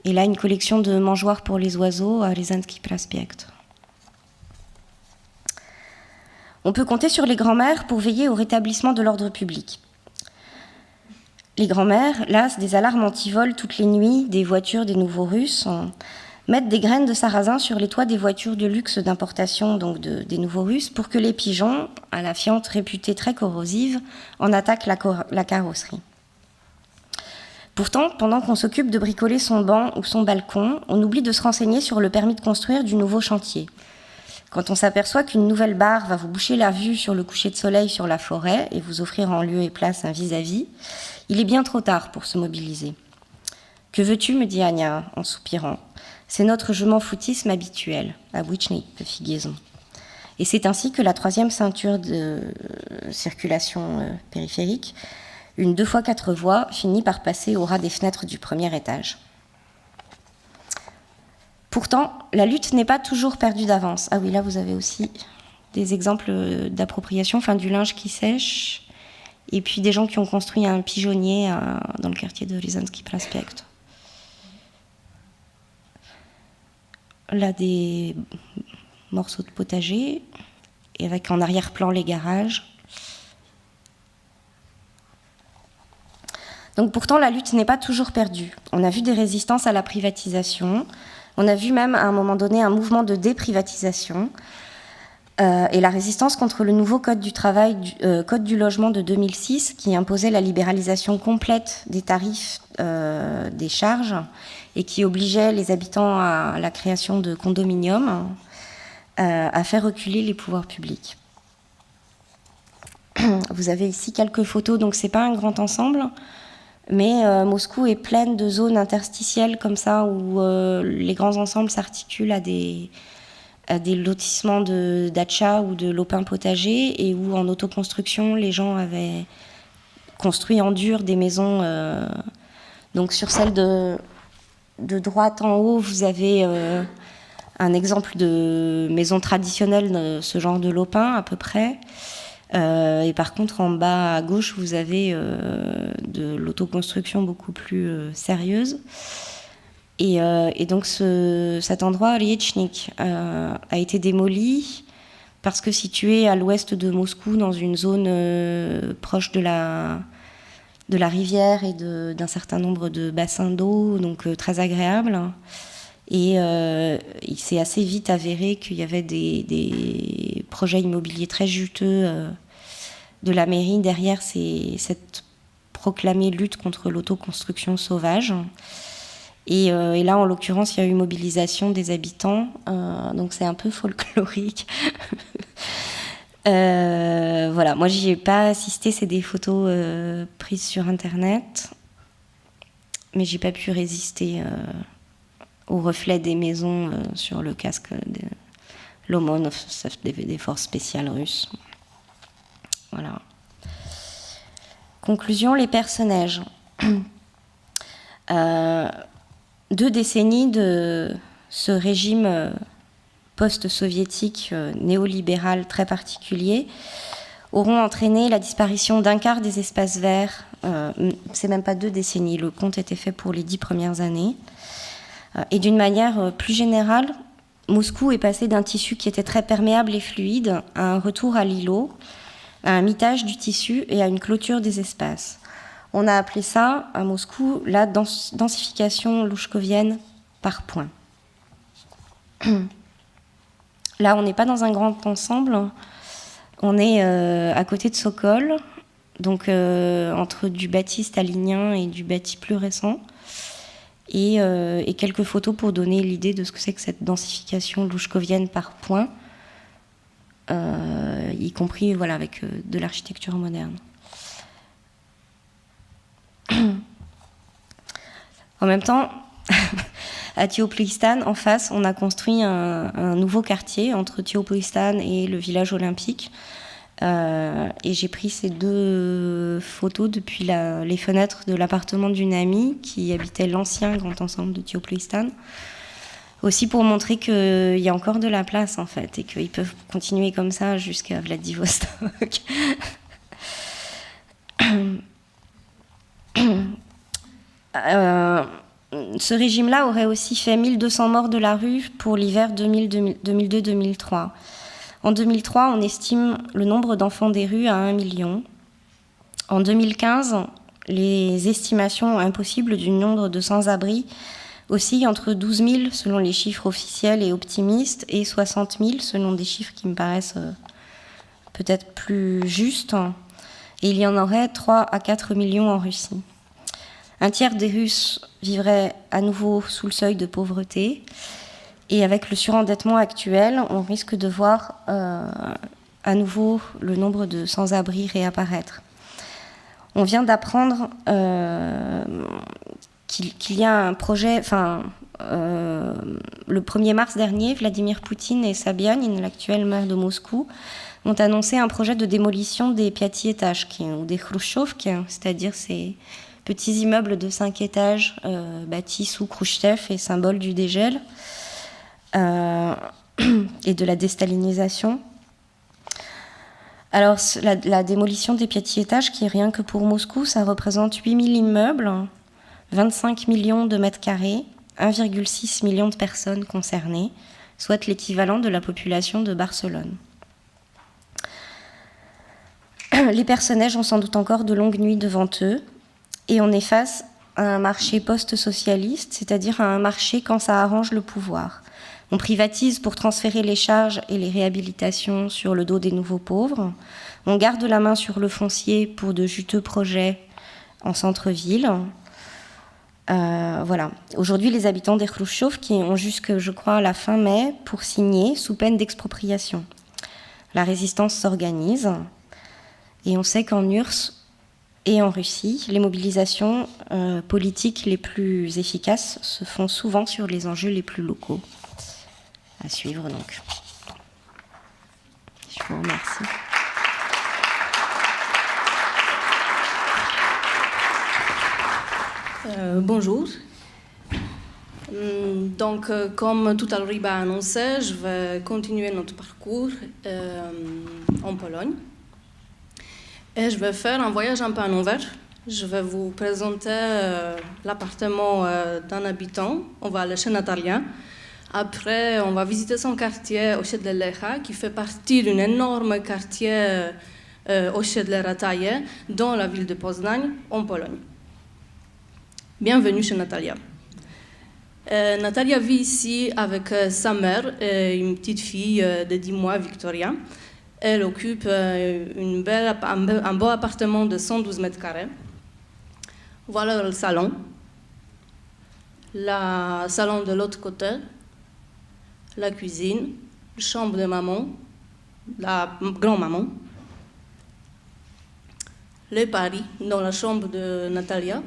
Et là, une collection de mangeoires pour les oiseaux à Ryazanski Prospekt. On peut compter sur les grands-mères pour veiller au rétablissement de l'ordre public. Les grands-mères, las des alarmes anti-vol toutes les nuits, des voitures des nouveaux Russes, mettent des graines de sarrasin sur les toits des voitures de luxe d'importation, donc des nouveaux Russes, pour que les pigeons, à la fiente réputée très corrosive, en attaquent la carrosserie. Pourtant, pendant qu'on s'occupe de bricoler son banc ou son balcon, on oublie de se renseigner sur le permis de construire du nouveau chantier. Quand on s'aperçoit qu'une nouvelle barre va vous boucher la vue sur le coucher de soleil sur la forêt et vous offrir en lieu et place un vis-à-vis, il est bien trop tard pour se mobiliser. « Que veux-tu » me dit Anya en soupirant. « C'est notre je m'en foutisme habituel, à Witchney, de Figuaison. » Et c'est ainsi que la 3e ceinture de circulation périphérique, une 2x4 voies, finit par passer au ras des fenêtres du premier étage. Pourtant, la lutte n'est pas toujours perdue d'avance. Ah oui, là vous avez aussi des exemples d'appropriation, enfin du linge qui sèche, et puis des gens qui ont construit un pigeonnier dans le quartier de Ryazanski Prospekt. Là, des morceaux de potager, et avec en arrière-plan les garages. Donc pourtant, la lutte n'est pas toujours perdue. On a vu des résistances à la privatisation, on a vu même à un moment donné un mouvement de déprivatisation, et la résistance contre le nouveau Code du travail, Code du logement de 2006, qui imposait la libéralisation complète des tarifs des charges et qui obligeait les habitants à la création de condominiums, a fait reculer les pouvoirs publics. Vous avez ici quelques photos, donc c'est pas un grand ensemble, mais Moscou est pleine de zones interstitielles comme ça où les grands ensembles s'articulent à des lotissements de dachas ou de lopins potagers et où en autoconstruction les gens avaient construit en dur des maisons. Donc sur celle de droite en haut, vous avez un exemple de maison traditionnelle de ce genre de lopin à peu près. Et par contre, en bas à gauche, vous avez de l'autoconstruction beaucoup plus sérieuse. Et donc cet endroit, Riechnik, a été démoli parce que situé à l'ouest de Moscou, dans une zone proche de la rivière et d'un certain nombre de bassins d'eau, donc très agréable. Et il s'est assez vite avéré qu'il y avait des projets immobiliers très juteux de la mairie derrière cette proclamée lutte contre l'autoconstruction sauvage. Et là, en l'occurrence, il y a eu mobilisation des habitants, donc c'est un peu folklorique. Voilà, moi j'y ai pas assisté, c'est des photos prises sur Internet, mais j'ai pas pu résister au reflet des maisons sur le casque de l'Omonov, des forces spéciales russes. Voilà. Conclusion, les personnages. 2 décennies de ce régime post-soviétique néolibéral très particulier auront entraîné la disparition d'un quart des espaces verts. C'est même pas 2 décennies, le compte était fait pour les 10 premières années. Et d'une manière plus générale, Moscou est passé d'un tissu qui était très perméable et fluide à un retour à l'îlot, à un mitage du tissu et à une clôture des espaces. On a appelé ça, à Moscou, la densification louchkovienne par points. Là, on n'est pas dans un grand ensemble, on est à côté de Sokol, donc entre du bâti stalinien et du bâti plus récent, et quelques photos pour donner l'idée de ce que c'est que cette densification louchkovienne par points, y compris voilà, avec de l'architecture moderne. En même temps, à Théopolistan, en face, on a construit un nouveau quartier entre Théopolistan et le village olympique. Et j'ai pris ces 2 photos depuis les fenêtres de l'appartement d'une amie qui habitait l'ancien grand ensemble de Théopolistan. Aussi pour montrer qu'il y a encore de la place, en fait, et qu'ils peuvent continuer comme ça jusqu'à Vladivostok. Ce régime-là aurait aussi fait 1200 morts de la rue pour l'hiver 2002-2003. En 2003, on estime le nombre d'enfants des rues à 1 million. En 2015, les estimations impossibles du nombre de sans-abri oscillent entre 12 000 selon les chiffres officiels et optimistes et 60 000 selon des chiffres qui me paraissent peut-être plus justes. Et il y en aurait 3 à 4 millions en Russie. Un tiers des Russes vivraient à nouveau sous le seuil de pauvreté. Et avec le surendettement actuel, on risque de voir à nouveau le nombre de sans-abri réapparaître. On vient d'apprendre qu'il y a un projet, le 1er mars dernier, Vladimir Poutine et Sobyanin, l'actuel maire de Moscou, ont annoncé un projet de démolition des пятиэтажки, ou des khrouchtchevki, c'est-à-dire ces petits immeubles de 5 étages bâtis sous Khrouchtchev et symbole du dégel et de la déstalinisation. Alors, la démolition des пятиэтажки, rien que pour Moscou, ça représente 8000 immeubles, 25 millions de mètres carrés, 1,6 million de personnes concernées, soit l'équivalent de la population de Barcelone. Les personnages ont sans doute encore de longues nuits devant eux, et on est face à un marché post-socialiste, c'est-à-dire à un marché quand ça arrange le pouvoir. On privatise pour transférer les charges et les réhabilitations sur le dos des nouveaux pauvres. On garde la main sur le foncier pour de juteux projets en centre-ville. Voilà. Aujourd'hui, les habitants des khrouchtchevki ont jusque, je crois, la fin mai pour signer sous peine d'expropriation. La résistance s'organise et on sait qu'en URSS et en Russie, les mobilisations politiques les plus efficaces se font souvent sur les enjeux les plus locaux. À suivre donc. Je vous remercie. Bonjour. Donc, comme tout à l'heure Riba a annoncé, je vais continuer notre parcours en Pologne. Et je vais faire un voyage un peu en envers. Je vais vous présenter l'appartement d'un habitant. On va aller chez Natalia. Après, on va visiter son quartier Osiedle Lecha, qui fait partie d'un énorme quartier Osiedle Rataje, dans la ville de Poznań, en Pologne. Bienvenue chez Natalia. Natalia vit ici avec sa mère et une petite fille de 10 mois, Victoria. Elle occupe un beau appartement de 112 mètres carrés. Voilà le salon. Le salon de l'autre côté. La cuisine, la chambre de maman, la grand-maman. Les paris dans la chambre de Natalia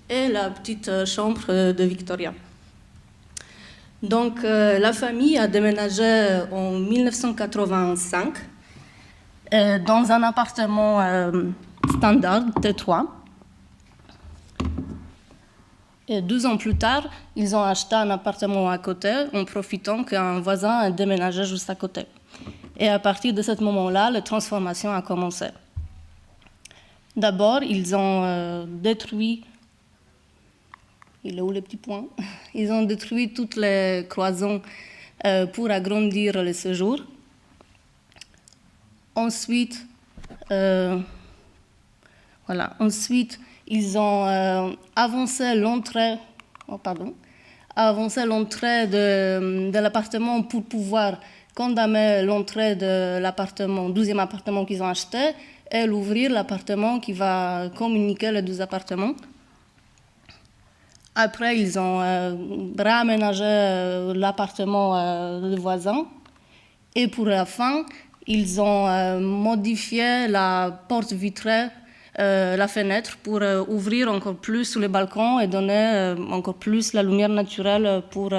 et la petite chambre de Victoria. Donc, la famille a déménagé en 1985 dans un appartement standard, T3. Et 12 ans plus tard, ils ont acheté un appartement à côté en profitant qu'un voisin a déménagé juste à côté. Et à partir de ce moment-là, la transformation a commencé. D'abord, ils ont détruit... Il est où le petit point? Ils ont détruit toutes les cloisons pour agrandir le séjour. Ensuite, ils ont avancé l'entrée de l'appartement pour pouvoir condamner l'entrée de l'appartement, 12e appartement qu'ils ont acheté, et l'ouvrir l'appartement qui va communiquer les 12 appartements. Après, ils ont réaménagé l'appartement de voisin. Et pour la fin, ils ont modifié la porte vitrée, la fenêtre, pour ouvrir encore plus sur le balcon et donner encore plus la lumière naturelle pour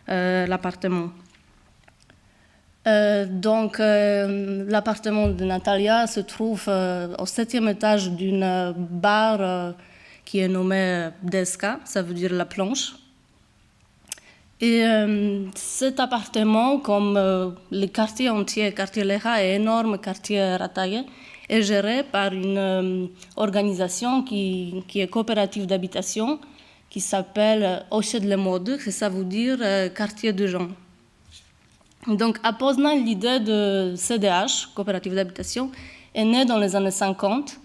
l'appartement. Donc, l'appartement de Natalia se trouve au 7e étage d'une barre qui est nommée Deska, ça veut dire la planche. Et cet appartement, comme le quartier entier, quartier Lecha, est énorme, quartier Rataje, est géré par une organisation qui est coopérative d'habitation, qui s'appelle Osiedle Młodych, et ça veut dire quartier de gens. Donc à Poznan, l'idée de CDH, coopérative d'habitation, est née dans les années 50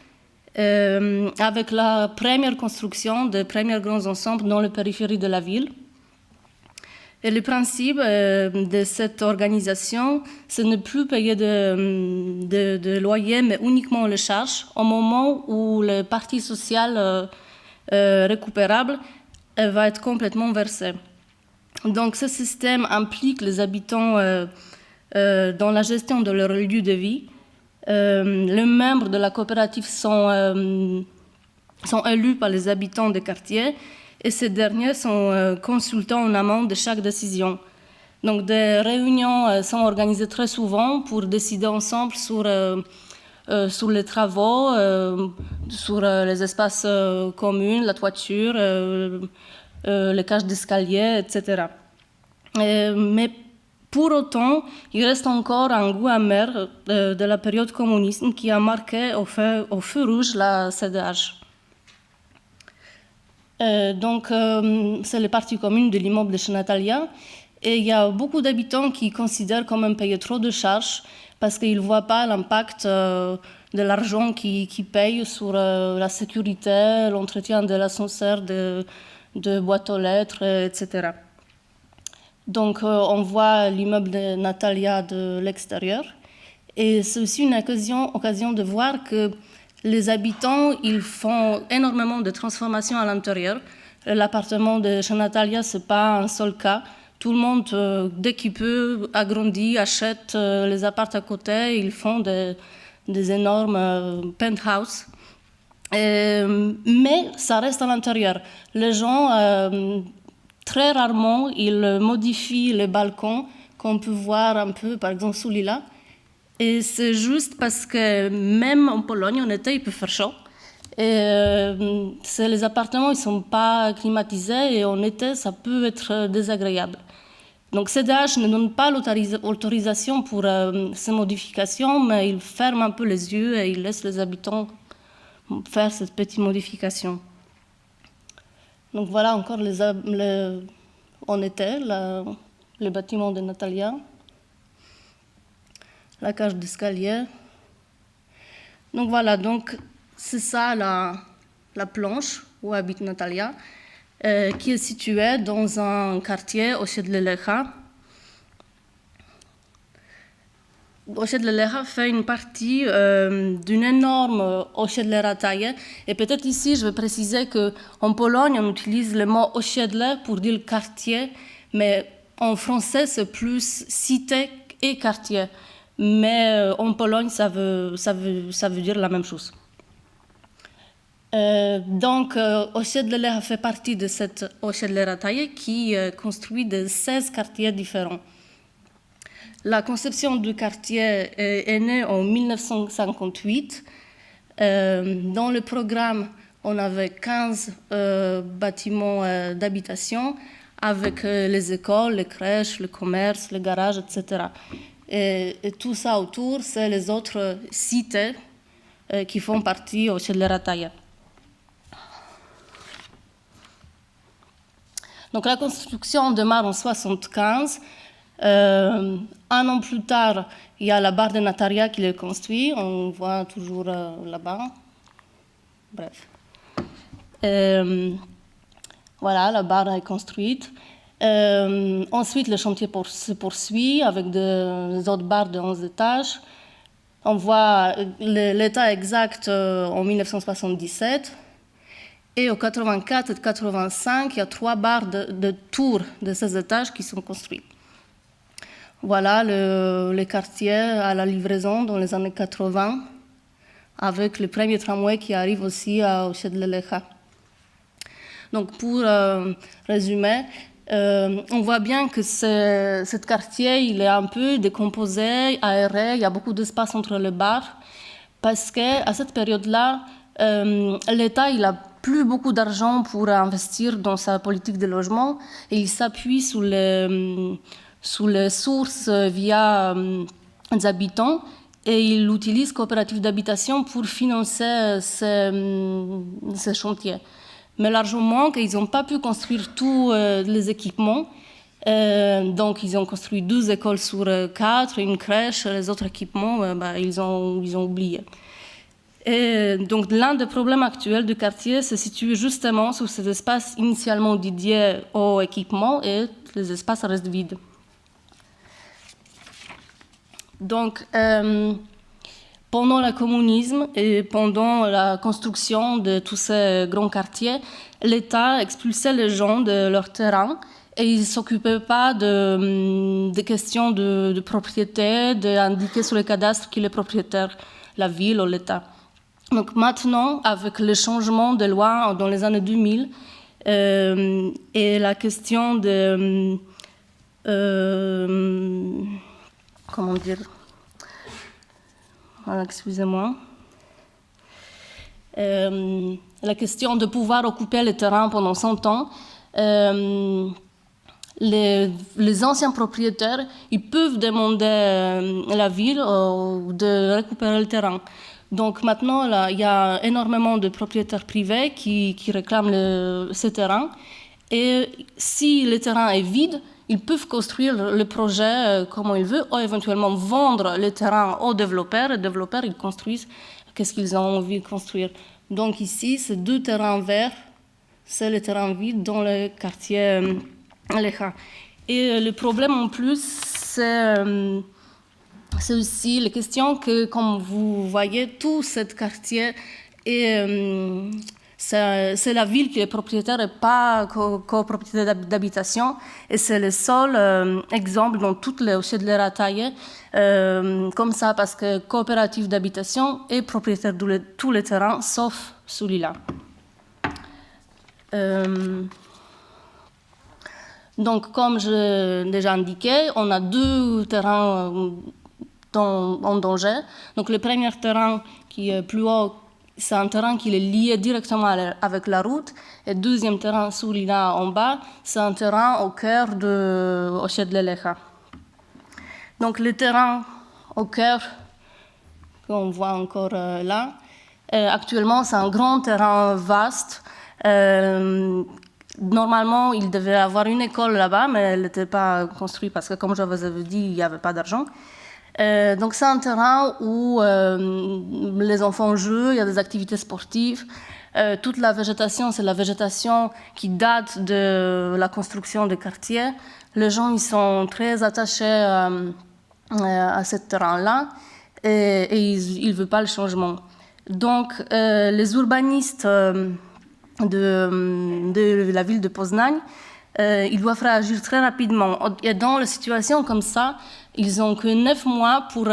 avec la première construction des premiers grands ensembles dans les périphéries de la ville. Et le principe de cette organisation, c'est ne plus payer de loyer, mais uniquement les charges au moment où le partie sociale récupérable va être complètement versé. Donc ce système implique les habitants dans la gestion de leur lieu de vie. Les membres de la coopérative sont élus par les habitants des quartiers et ces derniers sont consultants en amont de chaque décision. Donc des réunions sont organisées très souvent pour décider ensemble sur les travaux, sur les espaces communs, la toiture, les cages d'escalier, etc. Mais pour autant, il reste encore un goût amer de la période communiste qui a marqué au feu rouge la CDH. Donc, c'est le parti commun de l'immeuble de chez Natalia. Et il y a beaucoup d'habitants qui considèrent quand même payer trop de charges parce qu'ils ne voient pas l'impact de l'argent qu'ils payent sur la sécurité, l'entretien de l'ascenseur, de boîtes aux lettres, etc. Donc, on voit l'immeuble de Natalia de l'extérieur. Et c'est aussi une occasion de voir que les habitants, ils font énormément de transformations à l'intérieur. L'appartement de chez Natalia, ce n'est pas un seul cas. Tout le monde, dès qu'il peut, agrandit, achète les appartements à côté. Ils font des énormes penthouses. Mais ça reste à l'intérieur. Les gens, très rarement, ils modifient les balcons, qu'on peut voir un peu, par exemple, sous Lila. Et c'est juste parce que même en Pologne, en été, il peut faire chaud. Et les appartements ne sont pas climatisés et en été, ça peut être désagréable. Donc CDH ne donne pas l'autorisation pour ces modifications, mais il ferme un peu les yeux et il laisse les habitants faire cette petite modification. Donc voilà encore en été, le bâtiment de Natalia. La cage d'escalier. Donc voilà, donc c'est ça la planche où habite Natalia, qui est située dans un quartier Osiedle Lecha. Osiedle Lecha fait une partie d'une énorme Osiedle Rataje. Et peut-être ici, je vais préciser qu'en Pologne, on utilise le mot Osiedle pour dire quartier, mais en français, c'est plus cité et quartier. Mais en Pologne, ça veut dire la même chose. Donc, Osiedle Lecha fait partie de cette Osiedle Rataje qui construit de 16 quartiers différents. La conception du quartier est née en 1958. Dans le programme, on avait 15 bâtiments d'habitation avec les écoles, les crèches, le commerce, les garages, etc. Et tout ça autour, c'est les autres cités qui font partie au Osiedle Rataje. Donc la construction démarre en 1975. Un an plus tard, il y a la barre de Natalia qui est construite. On voit toujours là-bas. Bref. Voilà, la barre est construite. Ensuite, le chantier se poursuit avec des autres barres de 11 étages. On voit l'état exact en 1977. Et en 84 et 85, il y a 3 barres de tours de 16 étages qui sont construites. Voilà les quartiers à la livraison dans les années 80, avec le premier tramway qui arrive aussi à Osiedle Lecha. Donc pour résumer, on voit bien que ce quartier il est un peu décomposé, aéré, il y a beaucoup d'espace entre les bars, parce qu'à cette période-là, l'État il a plus beaucoup d'argent pour investir dans sa politique de logement et il s'appuie sur les sources via les habitants et il utilise coopératives d'habitation pour financer ces chantiers. Mais l'argent manque et ils n'ont pas pu construire tous les équipements Donc, ils ont construit 2 écoles sur 4, une crèche, les autres équipements, ils ont oublié. Et donc, l'un des problèmes actuels du quartier se situe justement sur ces espaces initialement dédiés aux équipements et les espaces restent vides. Donc, pendant le communisme et pendant la construction de tous ces grands quartiers, l'État expulsait les gens de leur terrain et ils ne s'occupaient pas de questions de propriété, d'indiquer sur le cadastre qui est le propriétaire, la ville ou l'État. Donc maintenant, avec le changement de loi dans les années 2000 et la question de... comment dire? Excusez-moi. La question de pouvoir occuper le terrain pendant 100 ans, les anciens propriétaires, ils peuvent demander à la ville de récupérer le terrain. Donc maintenant, là, il y a énormément de propriétaires privés qui réclament ce terrain. Et si le terrain est vide, ils peuvent construire le projet comme ils veulent ou éventuellement vendre le terrain aux développeurs. Les développeurs, ils construisent qu'est-ce qu'ils ont envie de construire. Donc ici, ces 2 terrains verts, c'est le terrain vide dans le quartier Aleja. Et le problème en plus, c'est aussi la question que, comme vous voyez, tout ce quartier c'est la ville qui est propriétaire et pas copropriété d'habitation. Et c'est le seul exemple dans toutes les Océdlera-Taille comme ça, parce que coopérative d'habitation est propriétaire de tous les terrains, sauf celui-là. Donc, comme je l'ai déjà indiqué, on a 2 terrains en danger. Donc, le premier terrain qui est plus haut, c'est un terrain qui est lié directement avec la route. Et le deuxième terrain, celui-là en bas, c'est un terrain au cœur de Océdlera. Donc, le terrain au cœur, qu'on voit encore là, actuellement, c'est un grand terrain vaste. Normalement, il devait y avoir une école là-bas, mais elle n'était pas construite parce que, comme je vous avais dit, il n'y avait pas d'argent. Donc c'est un terrain où les enfants jouent, il y a des activités sportives. Toute la végétation, c'est la végétation qui date de la construction des quartiers. Les gens ils sont très attachés à ce terrain-là et ils ne veulent pas le changement. Donc les urbanistes de la ville de Poznań, ils doivent réagir très rapidement. Et dans la situation comme ça, ils n'ont que 9 mois pour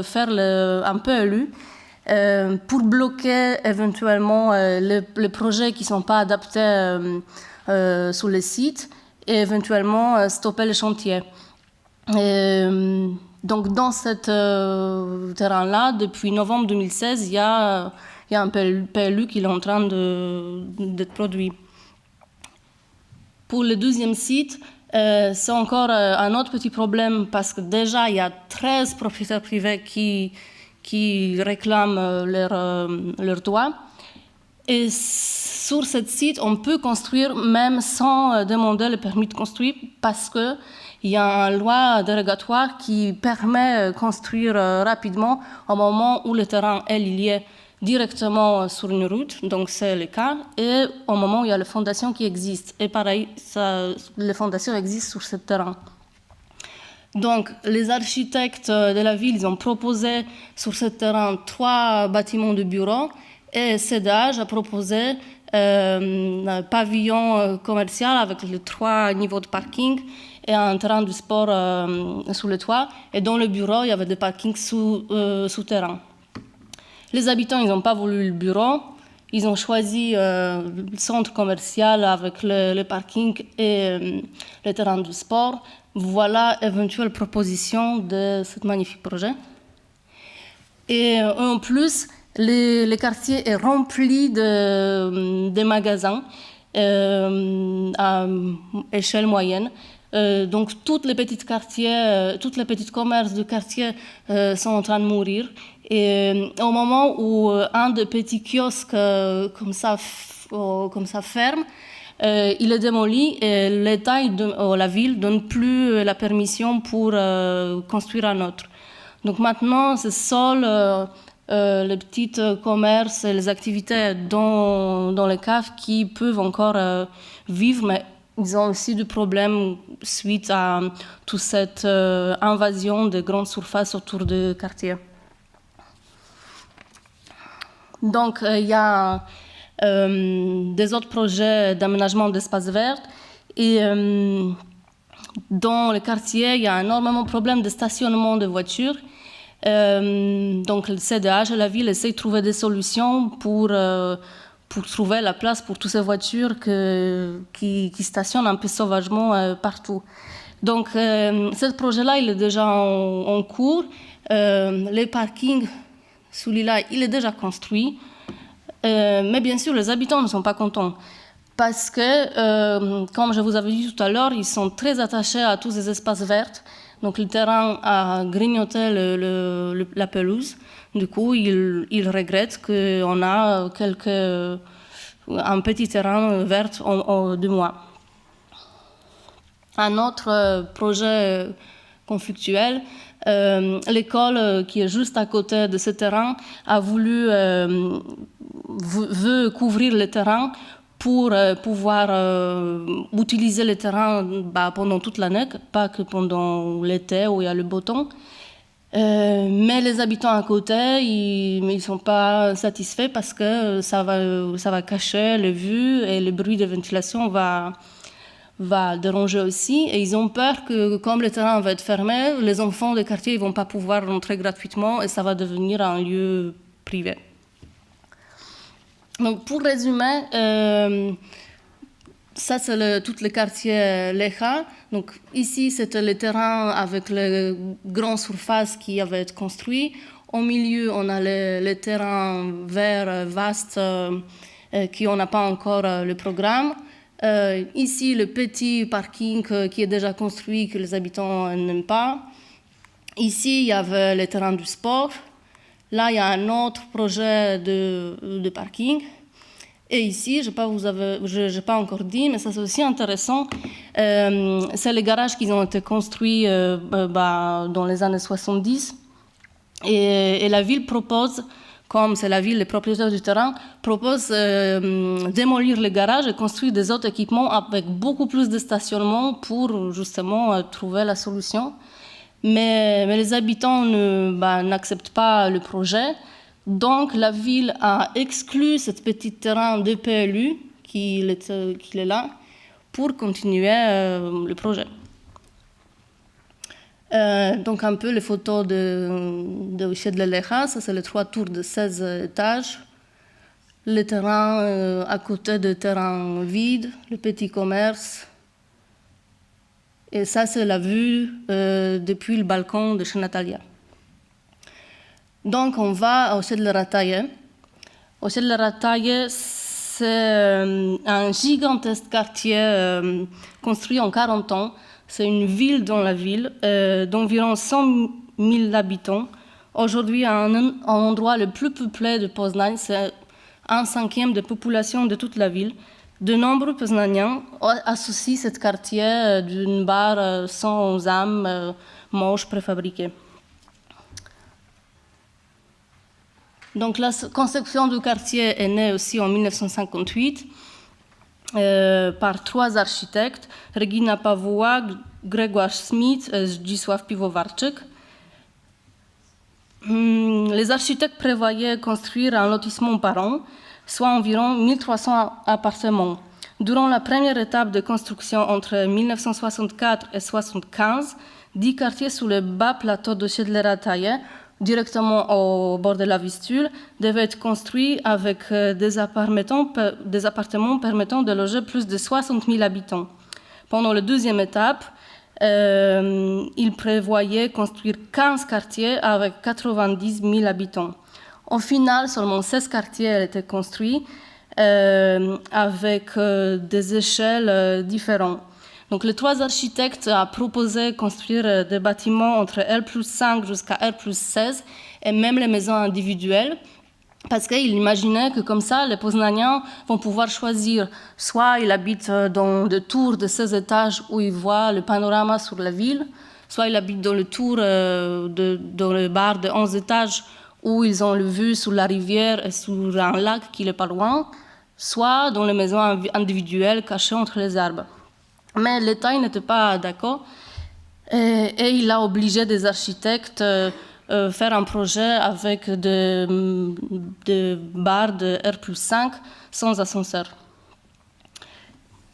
faire un PLU, pour bloquer éventuellement les projets qui ne sont pas adaptés sur le site et éventuellement stopper le chantier. Donc dans ce terrain-là, depuis novembre 2016, il y a un PLU qui est en train d'être produit. Pour le deuxième site, c'est encore un autre petit problème parce que déjà, il y a 13 propriétaires privés qui réclament leurs droits. Et sur ce site, on peut construire même sans demander le permis de construire parce qu'il y a une loi dérogatoire qui permet de construire rapidement au moment où le terrain est lié directement sur une route, donc c'est le cas, et au moment où il y a les fondations qui existent. Et pareil, les fondations existent sur ce terrain. Donc, les architectes de la ville, ils ont proposé sur ce terrain 3 bâtiments de bureaux, et CEDAGE a proposé un pavillon commercial avec les 3 niveaux de parking et un terrain de sport sous le toit. Et dans le bureau, il y avait des parkings souterrains. Les habitants, ils n'ont pas voulu le bureau. Ils ont choisi le centre commercial avec le parking et le terrain de sport. Voilà éventuelle proposition de ce magnifique projet. Et en plus, le quartier est rempli de magasins à échelle moyenne. Donc, tous les petits quartiers, tous les petits commerces de quartier sont en train de mourir. Et au moment où un des petits kiosques comme ça ferme, il est démoli et l'État, la ville, ne donne plus la permission pour construire un autre. Donc maintenant, c'est seul les petits commerces et les activités dans les caves qui peuvent encore vivre, mais ils ont aussi des problèmes suite à toute cette invasion de grandes surfaces autour du quartier. Donc, il y a des autres projets d'aménagement d'espaces verts. Et dans le quartier, il y a énormément de problèmes de stationnement de voitures. Donc, le CDH et la ville essayent de trouver des solutions pour trouver la place pour toutes ces voitures qui stationnent un peu sauvagement partout. Donc, ce projet-là, il est déjà en cours. Les parkings, celui-là, il est déjà construit. Mais bien sûr, les habitants ne sont pas contents. Parce que, comme je vous avais dit tout à l'heure, ils sont très attachés à tous ces espaces verts. Donc, le terrain a grignoté la pelouse. Du coup, ils regrettent qu'on a un petit terrain vert de moins. Un autre projet conflictuel, l'école qui est juste à côté de ce terrain veut couvrir le terrain pour pouvoir utiliser le terrain pendant toute l'année, pas que pendant l'été où il y a le beau temps. Mais les habitants à côté, ils ne sont pas satisfaits parce que ça va cacher les vues et le bruit de ventilation va déranger aussi. Et ils ont peur que, comme le terrain va être fermé, les enfants des quartiers ne vont pas pouvoir rentrer gratuitement et ça va devenir un lieu privé. Donc, pour résumer, ça, c'est tout le quartier Leja. Donc, ici, c'était le terrain avec les grandes surfaces qui avaient été construites. Au milieu, on a le terrain vert, vaste, qui on n'a pas encore le programme. Ici, le petit parking qui est déjà construit, que les habitants n'aiment pas. Ici, il y avait le terrain du sport. Là, il y a un autre projet de parking. Et ici, je n'ai pas encore dit, mais ça c'est aussi intéressant, c'est les garages qui ont été construits dans les années 70. Et la ville propose, comme c'est la ville, les propriétaires du terrain, propose démolir les garages et construire des autres équipements avec beaucoup plus de stationnement pour justement trouver la solution. Mais les habitants n'acceptent pas le projet. Donc, la ville a exclu ce petit terrain de PLU qui est là pour continuer le projet. Donc, un peu les photos de Uixet de Leja. Ça, c'est les 3 tours de 16 étages. Le terrain à côté de terrain vide, le petit commerce. Et ça, c'est la vue depuis le balcon de chez Natalia. Donc, on va à Uixet de Larataye. Uixet de Larataye, c'est un gigantesque quartier construit en 40 ans. C'est une ville dans la ville d'environ 100 000 habitants. Aujourd'hui, un endroit le plus peuplé de Poznań, c'est 1/5 de population de toute la ville. De nombreux Poznaniens associent ce quartier d'une barre sans âme, moche, préfabriquée. Donc la conception du quartier est née aussi en 1958 par 3 architectes, Regina Pawła, Grzegorz Smith et Zdzisław Piwowarczyk. Les architectes prévoyaient construire un lotissement par an, soit environ 1300 appartements. Durant la première étape de construction entre 1964 et 1975, 10 quartiers sous le bas plateau d'Uixet de Larataye, directement au bord de la Vistule, devaient être construits avec des appartements permettant de loger plus de 60 000 habitants. Pendant la deuxième étape, il prévoyait construire 15 quartiers avec 90 000 habitants. Au final, seulement 16 quartiers étaient construits avec des échelles différentes. Donc, les 3 architectes ont proposé de construire des bâtiments entre R+5 jusqu'à R+16 et même les maisons individuelles. parce qu'il imaginait que comme ça, les Poznaniens vont pouvoir choisir. Soit il habite dans des tours de 16 étages où il voit le panorama sur la ville, soit il habite dans le tour, dans le bar de 11 étages où ils ont le vue sur la rivière et sur un lac qui n'est pas loin, soit dans les maisons individuelles cachées entre les arbres. Mais l'État n'était pas d'accord et il a obligé des architectes faire un projet avec des bars de R+5 sans ascenseur.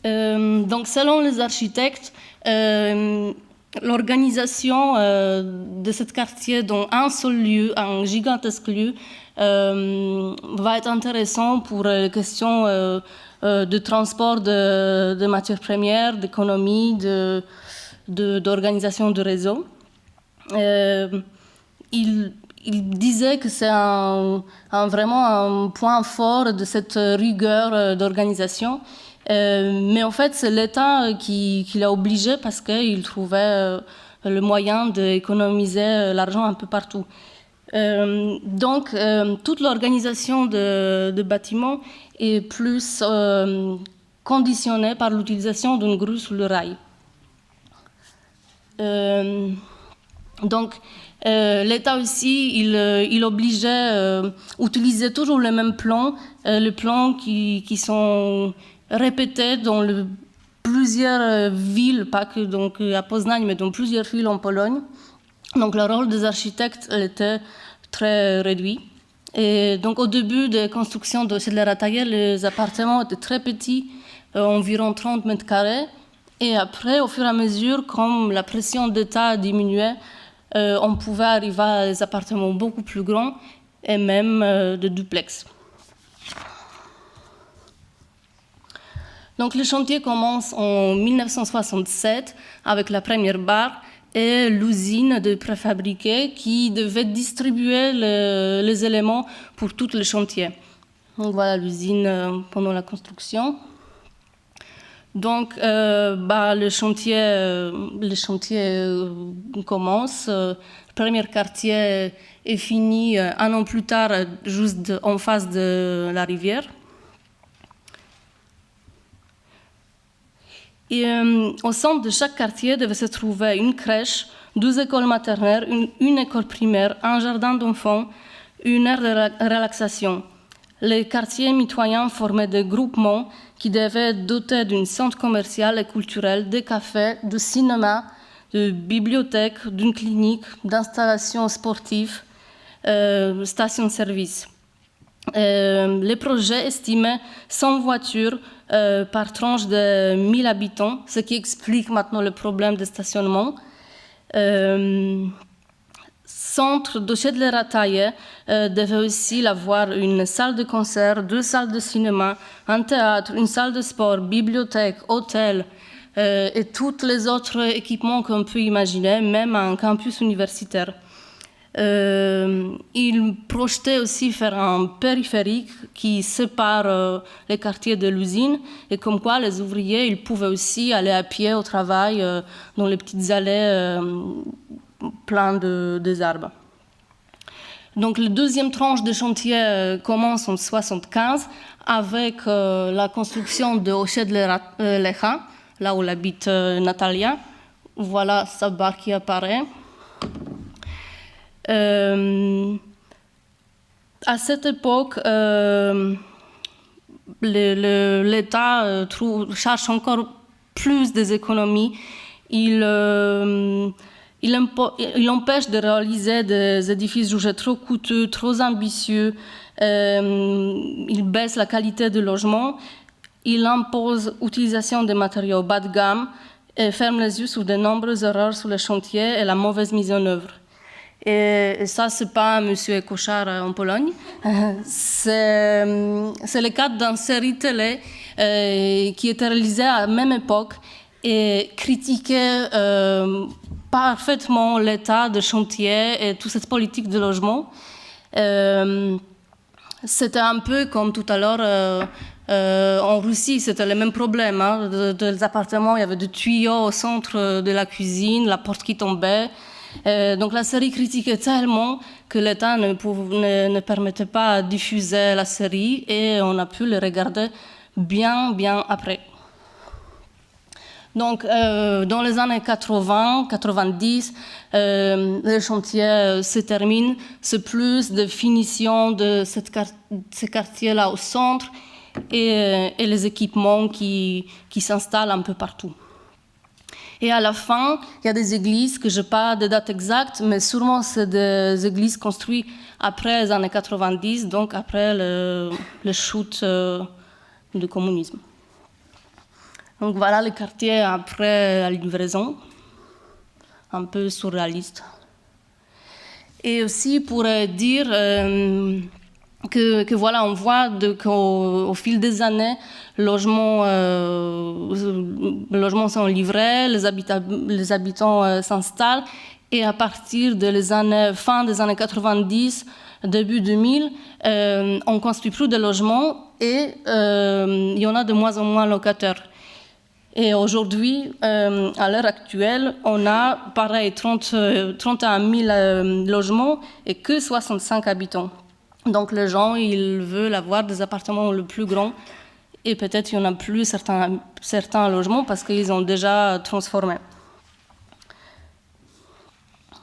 Donc, selon les architectes, l'organisation de ce quartier dans un seul lieu, un gigantesque lieu, va être intéressant pour les questions de transport de matières premières, d'économie, d'organisation de réseau. Il disait que c'est vraiment un point fort de cette rigueur d'organisation. Mais en fait, c'est l'État qui l'a obligé parce qu'il trouvait le moyen d'économiser l'argent un peu partout. Donc, toute l'organisation de bâtiments est plus conditionnée par l'utilisation d'une grue sous le rail. Donc, l'État aussi, il obligeait utiliser toujours les mêmes plans, les plans qui sont répétés dans plusieurs villes, pas que donc, à Poznań, mais dans plusieurs villes en Pologne. Donc, le rôle des architectes était très réduit. Et donc, au début de la construction de Osiedle-Rataje, les appartements étaient très petits, environ 30 mètres carrés. Et après, au fur et à mesure, comme la pression d'État diminuait, on pouvait arriver à des appartements beaucoup plus grands et même de duplex. Donc le chantier commence en 1967 avec la première barre et l'usine de préfabriqués qui devait distribuer les éléments pour tout le chantier. Donc voilà l'usine pendant la construction. Donc, le chantier commence. Le premier quartier est fini un an plus tard, juste en face de la rivière. Et au centre de chaque quartier devait se trouver une crèche, 2 écoles maternelles, une école primaire, un jardin d'enfants, une aire de relaxation. Les quartiers mitoyens formaient des groupements qui devaient être dotés d'un centre commercial et culturel, de cafés, de cinéma, de bibliothèques, d'une clinique, d'installations sportives, stations-service. Les projets estimaient 100 voitures par tranche de 1000 habitants, ce qui explique maintenant le problème de stationnement. Centre d'Osiedle-Rataje devait aussi avoir une salle de concert, 2 salles de cinéma, un théâtre, une salle de sport, bibliothèque, hôtel et tous les autres équipements qu'on peut imaginer, même un campus universitaire. Il projetait aussi faire un périphérique qui sépare les quartiers de l'usine et comme quoi les ouvriers ils pouvaient aussi aller à pied au travail dans les petites allées plein des arbres. Donc, la deuxième tranche de chantier commence en 1975 avec la construction de Osiedle-Lecha, là où habite Natalia. Voilà sa barre qui apparaît. À cette époque, l'État cherche encore plus des économies. Il empêche de réaliser des édifices jugés trop coûteux, trop ambitieux. Il baisse la qualité du logement. Il impose l'utilisation des matériaux bas de gamme et ferme les yeux sur de nombreuses erreurs sur le chantier et la mauvaise mise en œuvre. Et ça, ce n'est pas M. Kochar en Pologne. C'est le cas d'une série télé qui était réalisée à la même époque et critiquait parfaitement l'état de chantier et toute cette politique de logement. C'était un peu comme tout à l'heure en Russie, c'était le même problème. Hein. Des appartements, il y avait des tuyaux au centre de la cuisine, la porte qui tombait. Donc la série critiquait tellement que l'État ne permettait pas de diffuser la série et on a pu le regarder bien après. Donc, dans les années 80, 90, le chantier se termine. C'est plus de finition de ces quartiers-là au centre et les équipements qui s'installent un peu partout. Et à la fin, il y a des églises que je n'ai pas de date exacte, mais sûrement c'est des églises construites après les années 90, donc après le chute du communisme. Donc voilà le quartier après la livraison, un peu surréaliste. Et aussi pour dire que voilà, on voit qu'au fil des années, les logements sont livrés, les habitants s'installent, et à partir fin des années 90, début 2000, on ne construit plus de logements et il y en a de moins en moins locataires. Et aujourd'hui, à l'heure actuelle, on a pareil 31 000 logements et que 65 habitants. Donc les gens, ils veulent avoir des appartements le plus grands et peut-être il n'y en a plus certains logements parce qu'ils ont déjà transformé.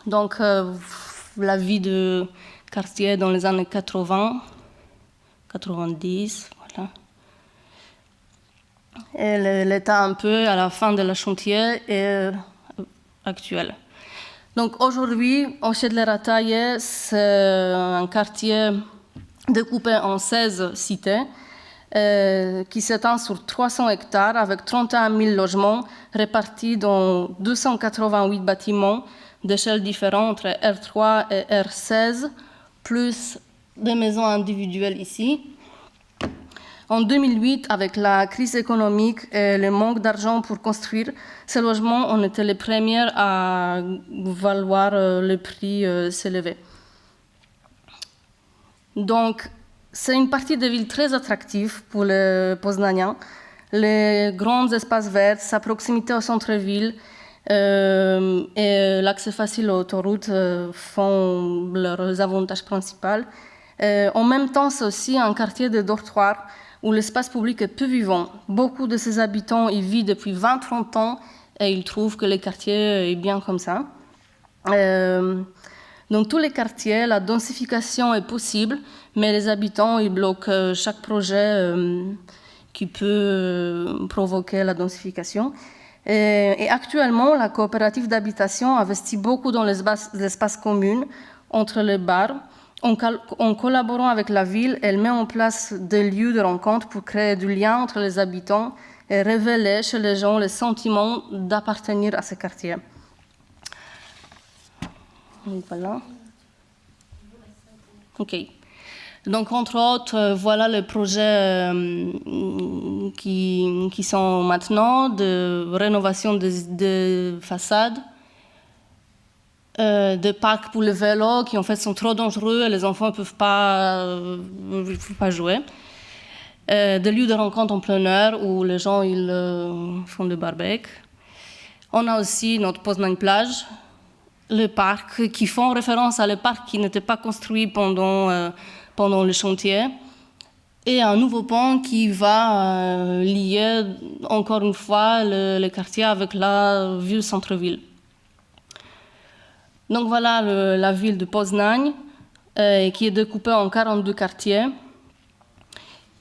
Donc la vie de quartier dans les années 80, 90, voilà. Et l'état un peu à la fin de la chantier est actuel. Donc aujourd'hui, Ośedle-Rataje, c'est un quartier découpé en 16 cités qui s'étend sur 300 hectares avec 31 000 logements répartis dans 288 bâtiments d'échelles différentes entre R3 et R16, plus des maisons individuelles ici. En 2008, avec la crise économique et le manque d'argent pour construire, ces logements ont été les premiers à valoir le prix s'élever. Donc, c'est une partie de ville très attractive pour les Poznaniens. Les grands espaces verts, sa proximité au centre-ville et l'accès facile aux autoroutes font leurs avantages principaux. En même temps, c'est aussi un quartier de dortoirs où l'espace public est peu vivant. Beaucoup de ses habitants y vivent depuis 20-30 ans et ils trouvent que le quartier est bien comme ça. Dans tous les quartiers, la densification est possible, mais les habitants ils bloquent chaque projet qui peut provoquer la densification. Et actuellement, la coopérative d'habitation investit beaucoup dans les espaces communs entre les bars. En collaborant avec la ville, elle met en place des lieux de rencontre pour créer du lien entre les habitants et révéler chez les gens le sentiment d'appartenir à ce quartier. Donc, voilà. OK. Donc, entre autres, voilà les projets qui sont maintenant de rénovation des façades, des parcs pour le vélo qui en fait sont trop dangereux et les enfants ne peuvent pas jouer. Des lieux de rencontre en plein air où les gens ils, font du barbecue. On a aussi notre Poznań plage, les parcs qui font référence à les parcs qui n'étaient pas construits pendant le chantier, et un nouveau pont qui va lier encore une fois le quartier avec la ville centre-ville. Donc voilà la ville de Poznań qui est découpée en 42 quartiers.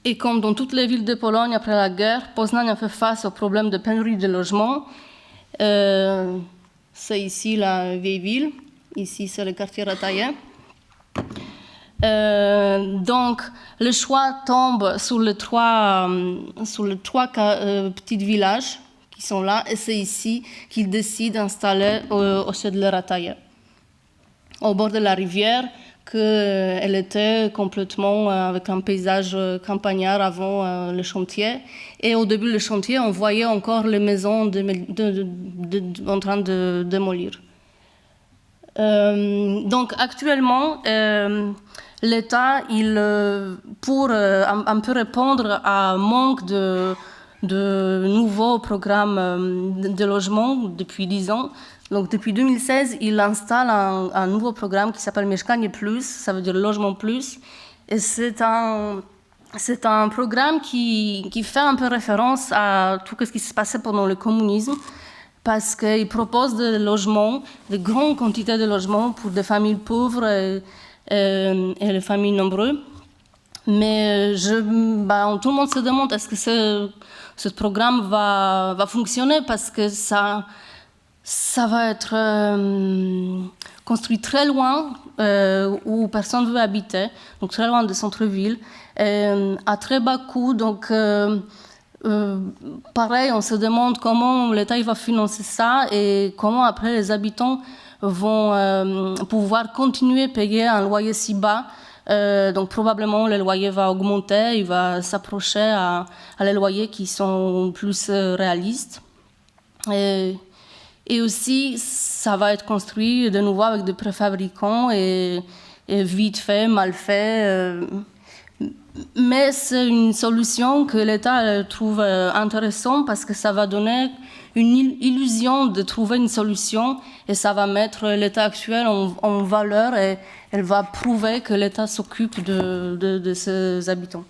Et comme dans toutes les villes de Pologne après la guerre, Poznań a fait face au problème de pénurie de logements. C'est ici la vieille ville, ici c'est le quartier Rataje. Donc le choix tombe sur les trois petits villages qui sont là, et c'est ici qu'ils décident d'installer Ośedle-Rataje. Au bord de la rivière, qu'elle était complètement avec un paysage campagnard avant le chantier. Et au début du chantier, on voyait encore les maisons en train de démolir. Donc actuellement, l'État, pour un peu répondre à un manque de de nouveaux programmes de logement depuis 10 ans. Donc depuis 2016, il installe un nouveau programme qui s'appelle Mieszkanie Plus, ça veut dire Logement Plus. Et c'est un programme qui fait un peu référence à tout ce qui se passait pendant le communisme, parce qu'il propose des logements, de grandes quantités de logements pour des familles pauvres et les familles nombreuses. Mais tout le monde se demande est-ce que ce programme va fonctionner, parce que ça va être construit très loin où personne ne veut habiter, donc très loin des centres-villes, à très bas coût. Donc, pareil, on se demande comment l'État va financer ça et comment après les habitants vont pouvoir continuer à payer un loyer si bas. Donc probablement le loyer va augmenter, il va s'approcher à les loyers qui sont plus réalistes. Et aussi, ça va être construit de nouveau avec des préfabricants et vite fait, mal fait. Mais c'est une solution que l'État trouve intéressante, parce que ça va donner une illusion de trouver une solution, et ça va mettre l'État actuel en valeur, et elle va prouver que l'État s'occupe de ses habitants.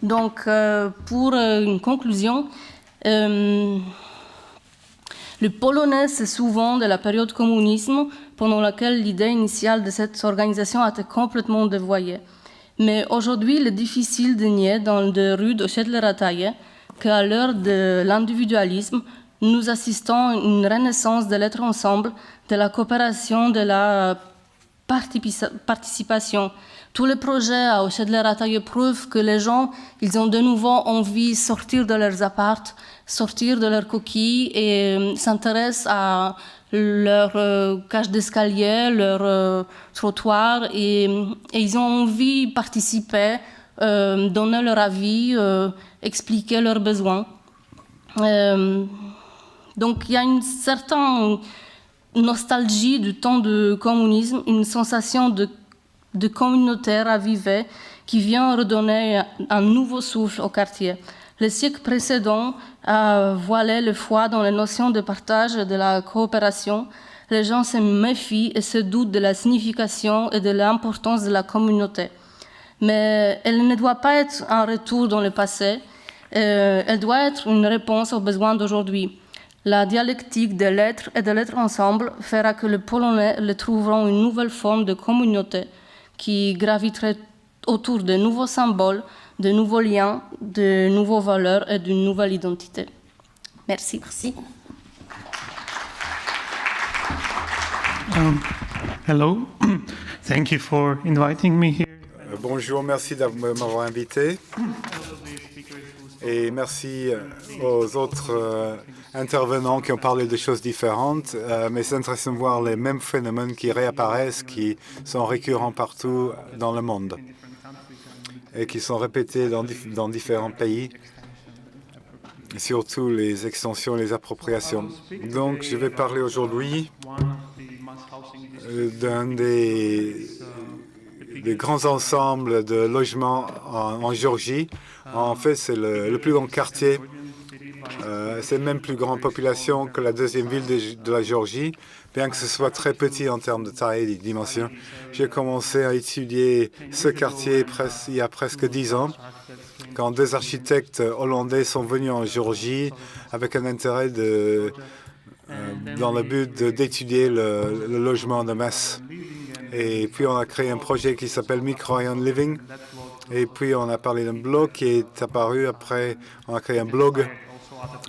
Donc, pour une conclusion, le polonais, c'est souvent de la période communisme, pendant laquelle l'idée initiale de cette organisation a été complètement dévoyée. Mais aujourd'hui, il est difficile de nier dans les rues de Siedlce-Rataje qu'à l'heure de l'individualisme, nous assistons à une renaissance de l'être ensemble, de la coopération, de la participation. Tous les projets à Siedlce-Rataje prouvent que les gens, ils ont de nouveau envie de sortir de leurs apparts, sortir de leurs coquilles et s'intéressent à leur cage d'escalier, leur trottoir, et ils ont envie de participer, donner leur avis, expliquer leurs besoins. Donc il y a une certaine nostalgie du temps du communisme, une sensation de communauté ravivée qui vient redonner un nouveau souffle au quartier. Le siècle précédent a voilé le foi dans les notions de partage et de la coopération. Les gens se méfient et se doutent de la signification et de l'importance de la communauté. Mais elle ne doit pas être un retour dans le passé, elle doit être une réponse aux besoins d'aujourd'hui. La dialectique de l'être et de l'être ensemble fera que les Polonais trouveront une nouvelle forme de communauté qui graviterait autour de nouveaux symboles, de nouveaux liens, de nouvelles valeurs et d'une nouvelle identité. Merci. Merci. Hello, thank you for inviting me here. Bonjour, merci de m'avoir invité. Et merci aux autres intervenants qui ont parlé de choses différentes. Mais c'est intéressant de voir les mêmes phénomènes qui réapparaissent, qui sont récurrents partout dans le monde et qui sont répétés dans différents pays, surtout les extensions, les appropriations. Donc, je vais parler aujourd'hui d'un des grands ensembles de logements en Géorgie. En fait, c'est le plus grand quartier. C'est même plus grande population que la deuxième ville de la Géorgie, bien que ce soit très petit en termes de taille et de dimension. J'ai commencé à étudier ce quartier il y a presque 10 ans, quand deux architectes hollandais sont venus en Géorgie avec un intérêt dans le but d'étudier le logement de masse. Et puis on a créé un projet qui s'appelle Micro-Ion Living. Et puis on a parlé d'un blog qui est apparu après. On a créé un blog.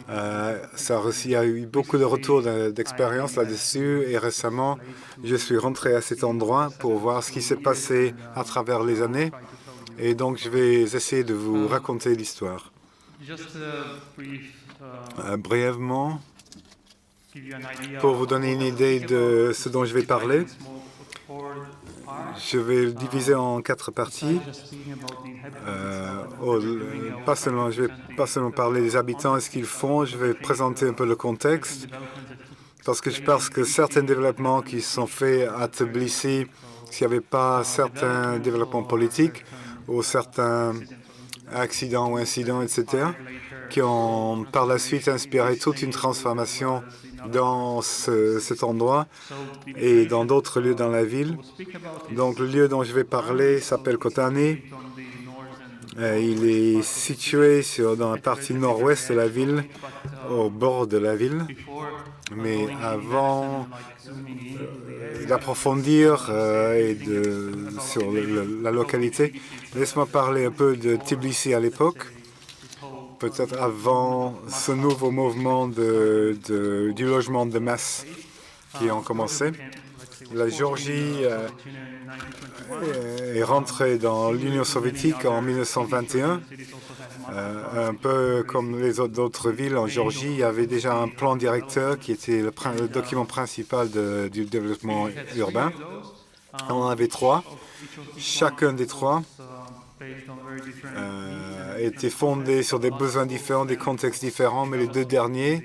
Il y a eu beaucoup de retours d'expérience là-dessus. Et récemment, je suis rentré à cet endroit pour voir ce qui s'est passé à travers les années. Et donc je vais essayer de vous raconter l'histoire. Brièvement, pour vous donner une idée de ce dont je vais parler, je vais le diviser en 4 parties. Je vais pas seulement parler des habitants et ce qu'ils font, je vais présenter un peu le contexte, parce que je pense que certains développements qui sont faits à Tbilissi, s'il n'y avait pas certains développements politiques ou certaines accidents ou incidents, etc., qui ont par la suite inspiré toute une transformation dans cet endroit et dans d'autres lieux dans la ville. Donc le lieu dont je vais parler s'appelle Kotane. Il est situé dans la partie nord-ouest de la ville, au bord de la ville. Mais avant d'approfondir sur la localité, laisse-moi parler un peu de Tbilissi à l'époque, peut-être avant ce nouveau mouvement du logement de masse qui ont commencé. La Géorgie est rentrée dans l'Union soviétique en 1921. Un peu comme les autres villes en Géorgie, il y avait déjà un plan directeur qui était le document principal du développement urbain. On en avait 3. Chacun des 3 était fondé sur des besoins différents, des contextes différents, mais les 2 derniers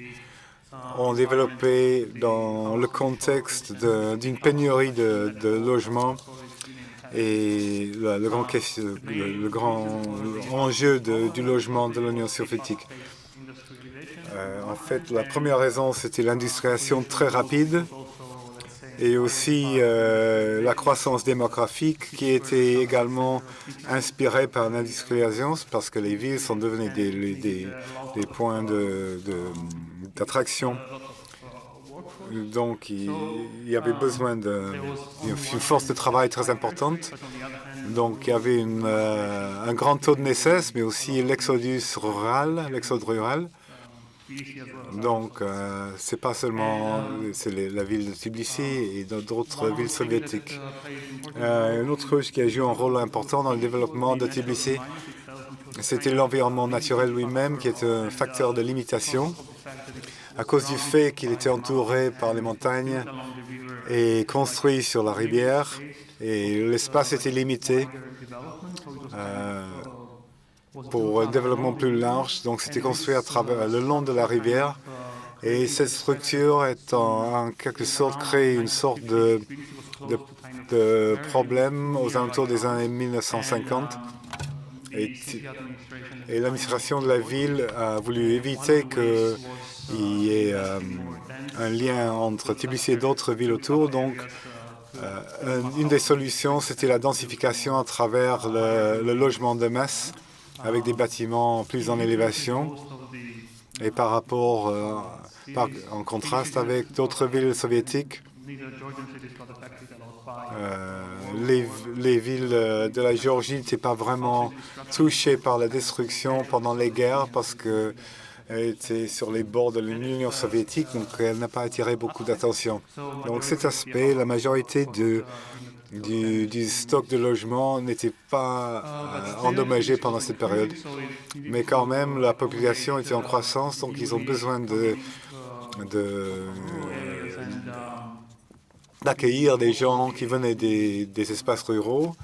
ont développé dans le contexte d'une pénurie de logements et le grand enjeu du logement de l'Union soviétique. En fait, la première raison, c'était l'industrialisation très rapide et aussi la croissance démographique qui était également inspirée par l'industrialisation parce que les villes sont devenues des points d'attraction. Donc, il y avait besoin d'une force de travail très importante. Donc, il y avait un grand taux de naissance, mais aussi l'exode rural. Donc, c'est pas seulement la ville de Tbilissi et d'autres villes soviétiques. Une autre chose qui a joué un rôle important dans le développement de Tbilissi, c'était l'environnement naturel lui-même, qui est un facteur de limitation, à cause du fait qu'il était entouré par les montagnes et construit sur la rivière, et l'espace était limité pour un développement plus large. Donc, c'était construit le long de la rivière, et cette structure est en quelque sorte créé une sorte de problème aux alentours des années 1950. Et l'administration de la ville a voulu éviter qu'il y ait un lien entre Tbilissi et d'autres villes autour. Donc, une des solutions, c'était la densification à travers le logement de masse avec des bâtiments plus en élévation et en contraste avec d'autres villes soviétiques. Les villes de la Géorgie n'étaient pas vraiment touchées par la destruction pendant les guerres parce qu'elles étaient sur les bords de l'Union soviétique, donc elle n'a pas attiré beaucoup d'attention. Donc cet aspect, la majorité du stock de logements n'était pas endommagé pendant cette période. Mais quand même, la population était en croissance, donc ils ont besoin d'accueillir des gens qui venaient des espaces ruraux.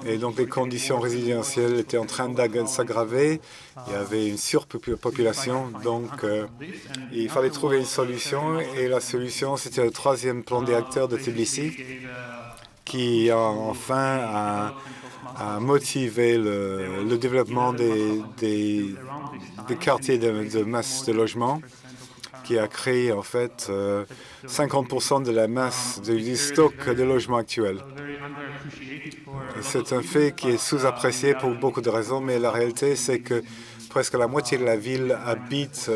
Et donc les conditions résidentielles étaient en train de s'aggraver. Il y avait une surpopulation, donc il fallait trouver une solution. Et la solution, c'était le 3e plan directeur de Tbilissi, qui enfin a motivé le développement des quartiers de masse de logement, qui a créé en fait 50% de la masse du stock de logements actuel. C'est un fait qui est sous-apprécié pour beaucoup de raisons, mais la réalité, c'est que presque la moitié de la ville habite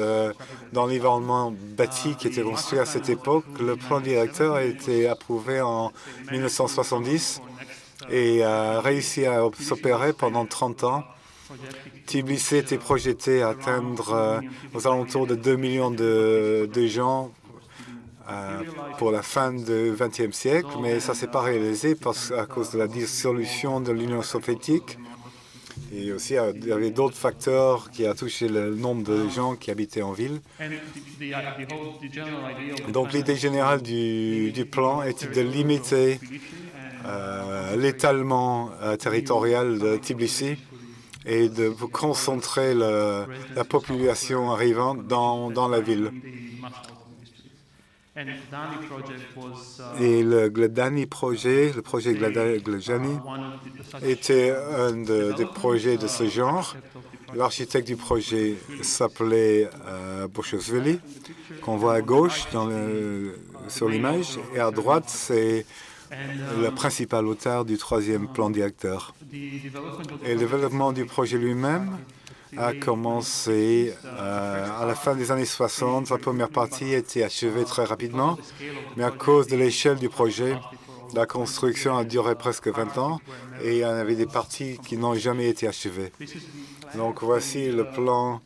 dans l'environnement bâti qui était construit à cette époque. Le plan directeur a été approuvé en 1970 et a réussi à s'opérer pendant 30 ans. Tbilissi était projeté à atteindre aux alentours de 2 millions de gens pour la fin du XXe siècle, mais ça ne s'est pas réalisé à cause de la dissolution de l'Union soviétique. Et aussi, il y avait d'autres facteurs qui ont touché le nombre de gens qui habitaient en ville. Donc l'idée générale du plan était de limiter l'étalement territorial de Tbilissi et de concentrer la population arrivante dans la ville. Et le Gledani projet, le projet Gledani, était un des projets de ce genre. L'architecte du projet s'appelait Boschevili, qu'on voit à gauche sur l'image, et à droite, c'est le principal auteur du troisième plan directeur. Et le développement du projet lui-même a commencé à la fin des années 60. La première partie a été achevée très rapidement, mais à cause de l'échelle du projet, la construction a duré presque 20 ans et il y en avait des parties qui n'ont jamais été achevées. Donc voici le plan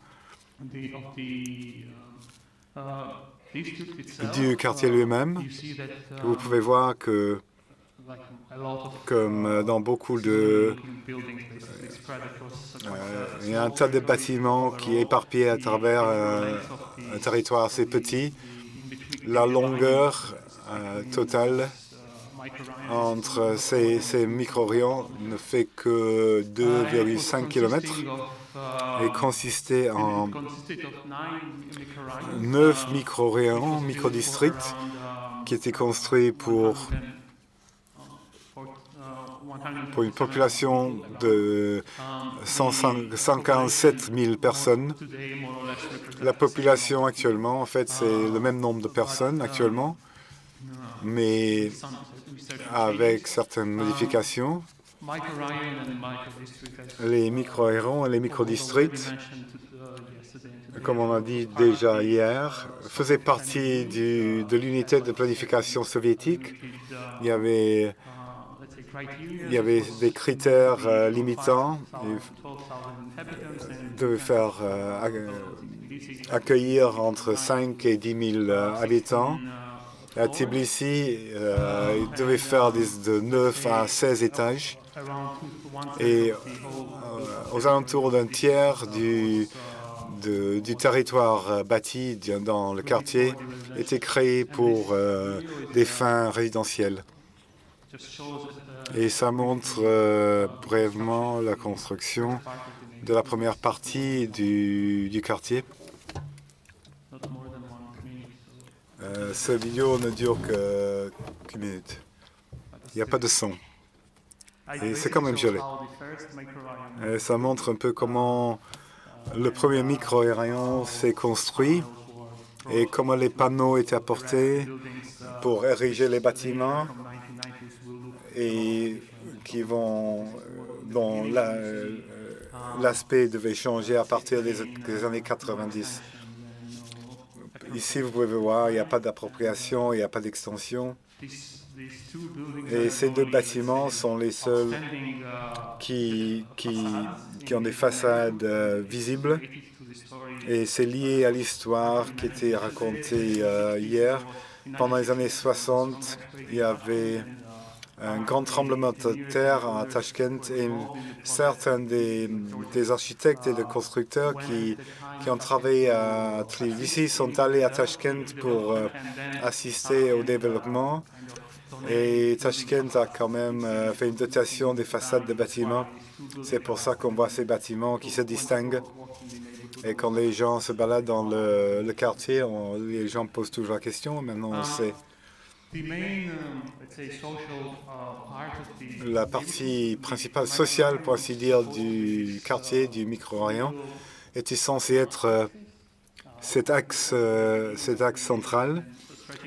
du quartier lui-même. Vous pouvez voir que, comme dans beaucoup de... il y a un tas de bâtiments qui est éparpillé à travers un territoire assez petit. La longueur totale entre ces micro-rayons ne fait que 2,5 km et consistait en 9 micro-rayons, micro-districts, qui étaient construits pour une population de 147 000 personnes. La population actuellement, en fait, c'est le même nombre de personnes actuellement, mais avec certaines modifications. Les micro-rayons et les micro-districts, comme on a dit déjà hier, faisaient partie de l'unité de planification soviétique. Il y avait des critères limitants. Ils devaient faire accueillir entre 5 et 10 000 habitants. À Tbilissi, ils devaient faire de 9 à 16 étages. Et aux alentours d'un tiers du territoire bâti dans le quartier était créé pour des fins résidentielles. Et ça montre brièvement la construction de la première partie du quartier. Cette vidéo ne dure qu'une minute. Il n'y a pas de son. Et c'est quand même joli. Et ça montre un peu comment le premier micro-rayon s'est construit et comment les panneaux étaient apportés pour ériger les bâtiments et dont l'aspect devait changer à partir des années 90. Ici, vous pouvez voir, il n'y a pas d'appropriation, il n'y a pas d'extension. Et ces deux bâtiments sont les seuls qui ont des façades visibles. Et c'est lié à l'histoire qui était racontée hier. Pendant les années 60, il y avait un grand tremblement de terre à Tashkent et certains des architectes et des constructeurs qui ont travaillé à Tbilissi sont allés à Tashkent pour assister au développement. Et Tashkent a quand même fait une dotation des façades des bâtiments. C'est pour ça qu'on voit ces bâtiments qui se distinguent. Et quand les gens se baladent dans le quartier, les gens posent toujours la question. Maintenant, on sait. La partie principale sociale, pour ainsi dire, du quartier, du micro-rayon, était censée être cet axe central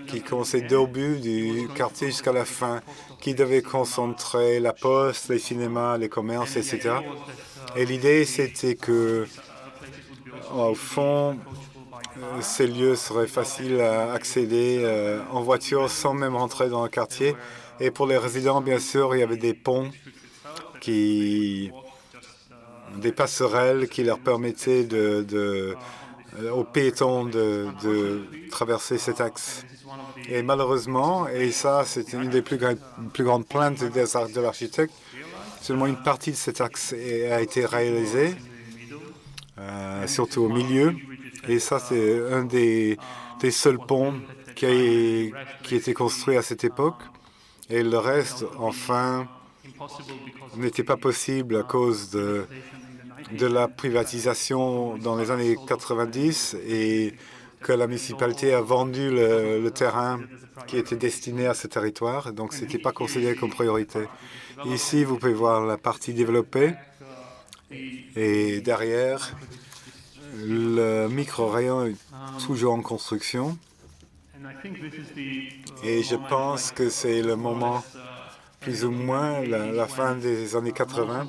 qui commençait au début du quartier jusqu'à la fin, qui devait concentrer la poste, les cinémas, les commerces, etc. Et l'idée, c'était que, au fond, ces lieux seraient faciles à accéder en voiture sans même rentrer dans le quartier. Et pour les résidents, bien sûr, il y avait des ponts, des passerelles qui leur permettaient aux piétons de traverser cet axe. Et malheureusement, et ça c'est une des plus grandes plaintes de l'architecte, seulement une partie de cet axe a été réalisée, surtout au milieu. Et ça c'est un des seuls ponts qui était construit à cette époque. Et le reste, enfin, n'était pas possible à cause de la privatisation dans les années 90 et que la municipalité a vendu le terrain qui était destiné à ce territoire, donc ce n'était pas considéré comme priorité. Ici, vous pouvez voir la partie développée et derrière, le micro-rayon est toujours en construction. Et je pense que c'est le moment, plus ou moins, la fin des années 80,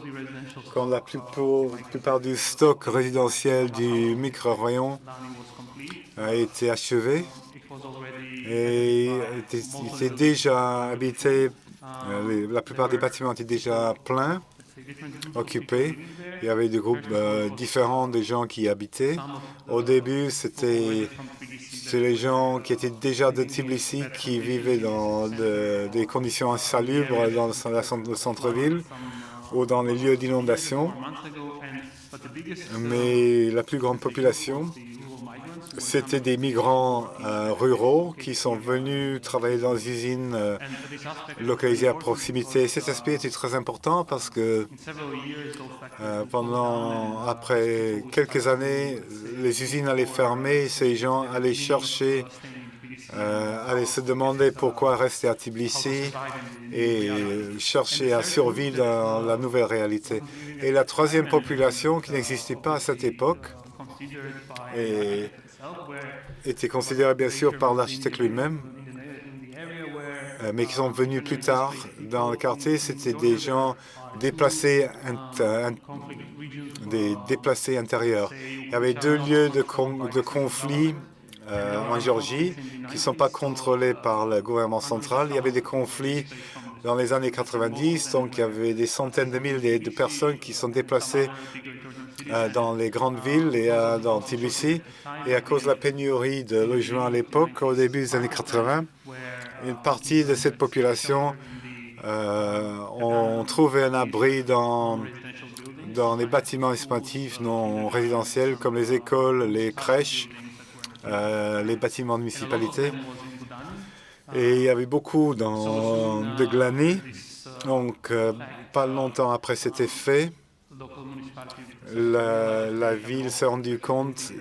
quand la plupart du stock résidentiel du micro-rayon a été achevé et était déjà habité. La plupart des bâtiments étaient déjà pleins, occupés. Il y avait des groupes différents de gens qui y habitaient. Au début, c'était les gens qui étaient déjà de Tbilissi, qui vivaient dans des conditions insalubres dans le centre-ville ou dans les lieux d'inondation. Mais la plus grande population, c'était des migrants ruraux qui sont venus travailler dans des usines localisées à proximité. Cet aspect était très important parce que après quelques années, les usines allaient fermer, ces gens allaient chercher, allaient se demander pourquoi rester à Tbilissi et chercher à survivre dans la nouvelle réalité. Et la troisième population qui n'existait pas à cette époque et étaient considérés bien sûr par l'architecte lui-même, mais qui sont venus plus tard dans le quartier. C'était des gens déplacés, des déplacés intérieurs. Il y avait deux lieux de conflit en Géorgie qui ne sont pas contrôlés par le gouvernement central. Il y avait des conflits dans les années 90, donc il y avait des centaines de milliers de personnes qui sont déplacées dans les grandes villes et dans Tbilissi. Et à cause de la pénurie de logements à l'époque, au début des années 80, une partie de cette population ont trouvé un abri dans les bâtiments exploitatifs non résidentiels comme les écoles, les crèches, les bâtiments de municipalité. Et il y avait beaucoup de Glany. Donc, pas longtemps après cet effet, la ville s'est rendue compte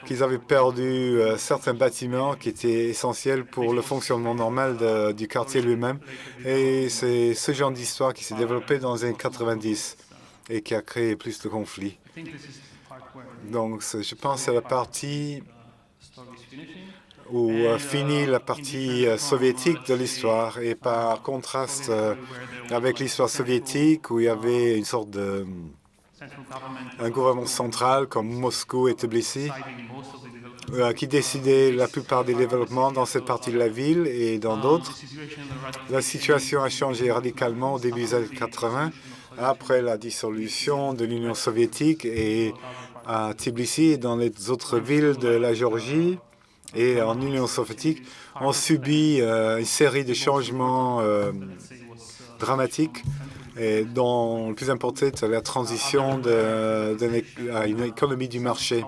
qu'ils avaient perdu certains bâtiments qui étaient essentiels pour le fonctionnement normal du quartier lui-même. Et c'est ce genre d'histoire qui s'est développé dans les années 90 et qui a créé plus de conflits. Donc, je pense que c'est la partie où finit la partie soviétique de l'histoire. Et par contraste avec l'histoire soviétique, où il y avait une sorte un gouvernement central comme Moscou et Tbilissi, qui décidait la plupart des développements dans cette partie de la ville et dans d'autres. La situation a changé radicalement au début des années 80, après la dissolution de l'Union soviétique, et à Tbilissi et dans les autres villes de la Géorgie et en Union soviétique, ont subi une série de changements dramatiques, et dont le plus important est la transition à une économie du marché.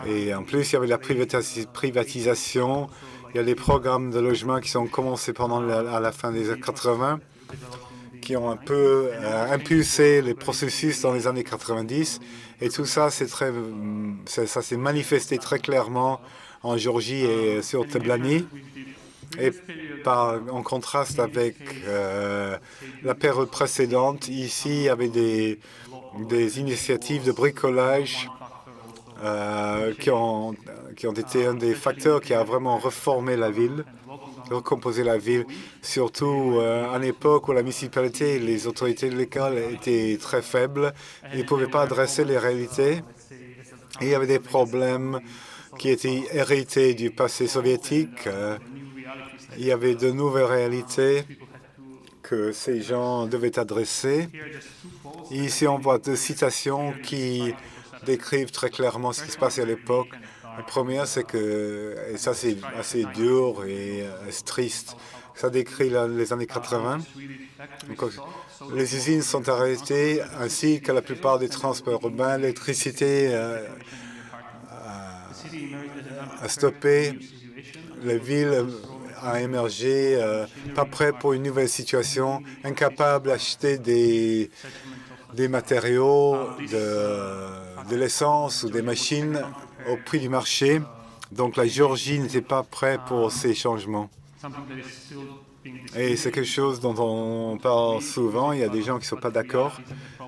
Et en plus, il y avait la privatisation. Il y a des programmes de logement qui sont commencés à la fin des années 80, qui ont un peu impulsé les processus dans les années 90. Et tout ça, ça s'est manifesté très clairement en Géorgie et sur Tblani. Et en contraste avec la période précédente, ici, il y avait des initiatives de bricolage qui ont été un des facteurs qui a vraiment reformé la ville, recomposé la ville, surtout à l'époque où la municipalité et les autorités locales étaient très faibles. Ils ne pouvaient pas adresser les réalités. Et il y avait des problèmes qui étaient hérités du passé soviétique. Il y avait de nouvelles réalités que ces gens devaient adresser. Et ici, on voit deux citations qui décrivent très clairement ce qui se passait à l'époque. La première, c'est que, et ça c'est assez dur et triste, ça décrit les années 80. Donc, les usines sont arrêtées, ainsi que la plupart des transports urbains. L'électricité a stoppé. La ville a émergé, pas prêt pour une nouvelle situation, incapable d'acheter des matériaux, de l'essence ou des machines au prix du marché. Donc la Géorgie n'était pas prête pour ces changements. Et c'est quelque chose dont on parle souvent. Il y a des gens qui ne sont pas d'accord.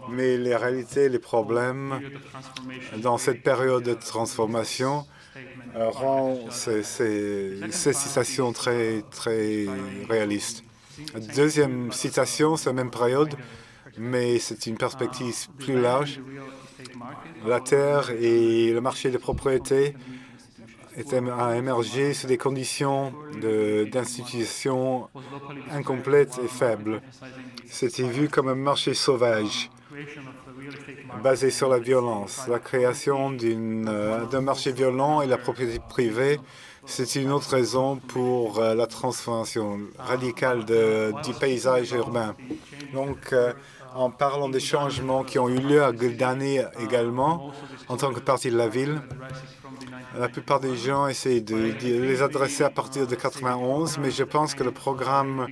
Mais les réalités, les problèmes dans cette période de transformation rend ces citations très réalistes. Deuxième citation, c'est la même période, mais c'est une perspective plus large. La terre et le marché des propriétés a émergé sous des conditions d'institutions incomplètes et faibles. C'était vu comme un marché sauvage, basé sur la violence. La création d'un marché violent et la propriété privée, c'est une autre raison pour la transformation radicale du paysage urbain. Donc, en parlant des changements qui ont eu lieu à Gdansk également, en tant que partie de la ville, la plupart des gens essaient de les adresser à partir de 91, mais je pense que le programme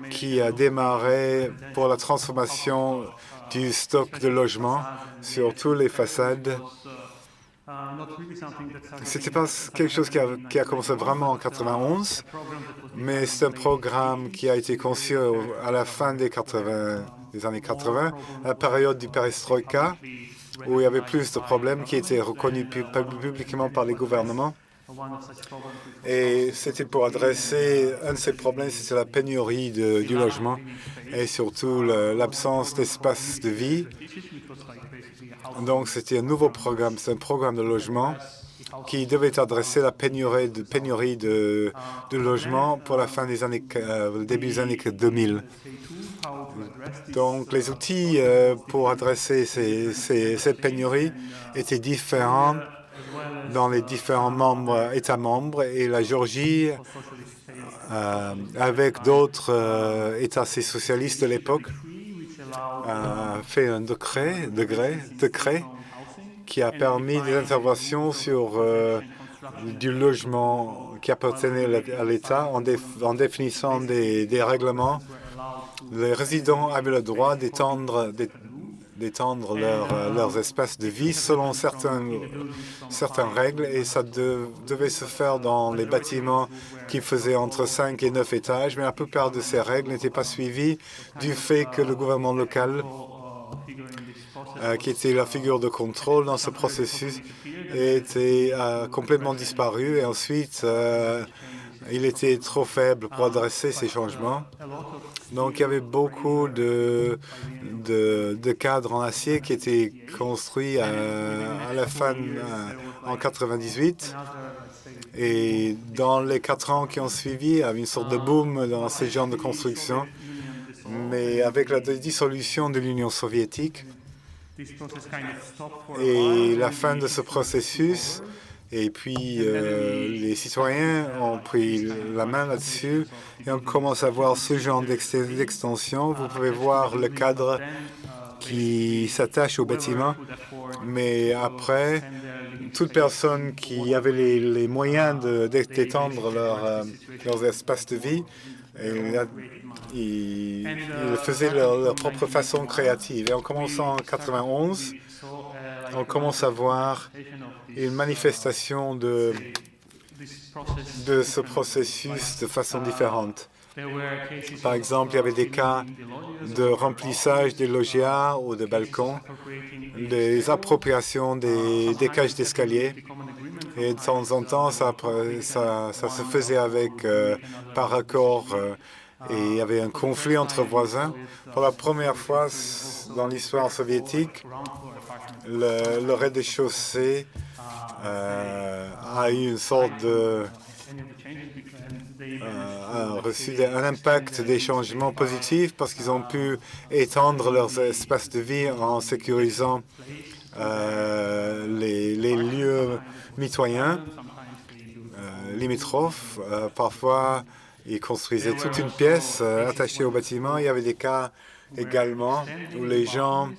qui a démarré pour la transformation du stock de logements sur toutes les façades, c'était pas quelque chose qui a commencé vraiment en 91, mais c'est un programme qui a été conçu à la fin des années 80, à la période du perestroïka, où il y avait plus de problèmes qui étaient reconnus publiquement par les gouvernements. Et c'était pour adresser un de ces problèmes, c'était la pénurie du logement et surtout l'absence d'espace de vie. Donc c'était un nouveau programme, c'est un programme de logement qui devait adresser la pénurie de logement pour la fin des années, le début des années 2000. Donc les outils pour adresser cette pénurie étaient différents dans les différents États membres et la Géorgie, avec d'autres États socialistes de l'époque, a fait un décret qui a permis des interventions sur du logement qui appartenait à l'État en définissant des règlements. Les résidents avaient le droit d'étendre leurs espaces de vie selon certaines règles et ça devait se faire dans les bâtiments qui faisaient entre 5 et 9 étages, mais la plupart de ces règles n'étaient pas suivies du fait que le gouvernement local, qui était la figure de contrôle dans ce processus, était complètement disparu et ensuite il était trop faible pour adresser ces changements. Donc, il y avait beaucoup de cadres en acier qui étaient construits à la fin en 98. Et dans les 4 ans qui ont suivi, il y avait une sorte de boom dans ces genres de construction. Mais avec la dissolution de l'Union soviétique et la fin de ce processus, et puis les citoyens ont pris la main là-dessus et on commence à voir ce genre d'extension. Vous pouvez voir le cadre qui s'attache au bâtiment, mais après, toute personne qui avait les moyens d'étendre leurs espaces de vie, ils faisaient leur propre façon créative. Et en commençant en 91, on commence à voir une manifestation de ce processus de façon différente. Par exemple, il y avait des cas de remplissage des loggias ou des balcons, des appropriations des cages d'escalier. Et de temps en temps, ça se faisait par accord. Et il y avait un conflit entre voisins. Pour la première fois dans l'histoire soviétique, le rez-de-chaussée a eu une sorte a reçu un impact des changements positifs parce qu'ils ont pu étendre leurs espaces de vie en sécurisant les lieux mitoyens, limitrophes. Parfois, ils construisaient toute une pièce attachée au bâtiment. Il y avait des cas également où les gens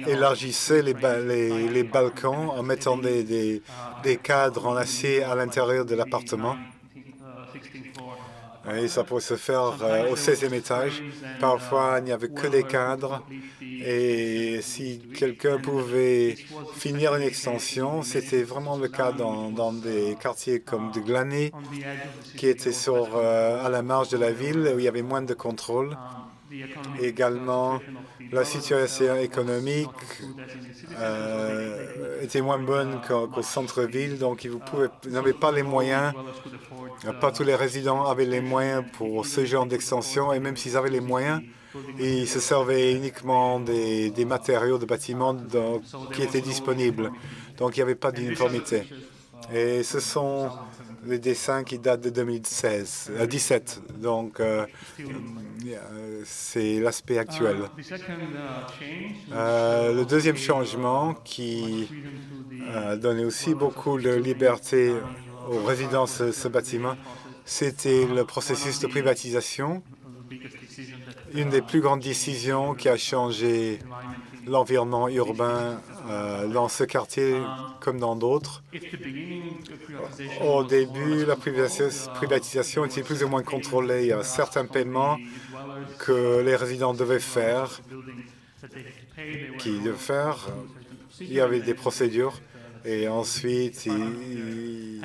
élargissaient les balcons en mettant des cadres en acier à l'intérieur de l'appartement. Et ça pouvait se faire au 16e étage. Parfois, il n'y avait que des cadres. Et si quelqu'un pouvait finir une extension, c'était vraiment le cas dans des quartiers comme de Glaney, qui étaient à la marge de la ville, où il y avait moins de contrôle. Également, la situation économique était moins bonne qu'au centre-ville, donc vous n'avez pas les moyens, pas tous les résidents avaient les moyens pour ce genre d'extension, et même s'ils avaient les moyens, ils se servaient uniquement des matériaux de bâtiment qui étaient disponibles. Donc il n'y avait pas d'uniformité. Et ce sont les dessins qui datent de 2017. Donc c'est l'aspect actuel. Le deuxième changement qui a donné aussi beaucoup de liberté aux résidents de ce bâtiment, c'était le processus de privatisation. Une des plus grandes décisions qui a changé l'environnement urbain dans ce quartier comme dans d'autres. Au début, la privatisation était plus ou moins contrôlée. Il y a certains paiements que les résidents devaient faire, Il y avait des procédures et ensuite ils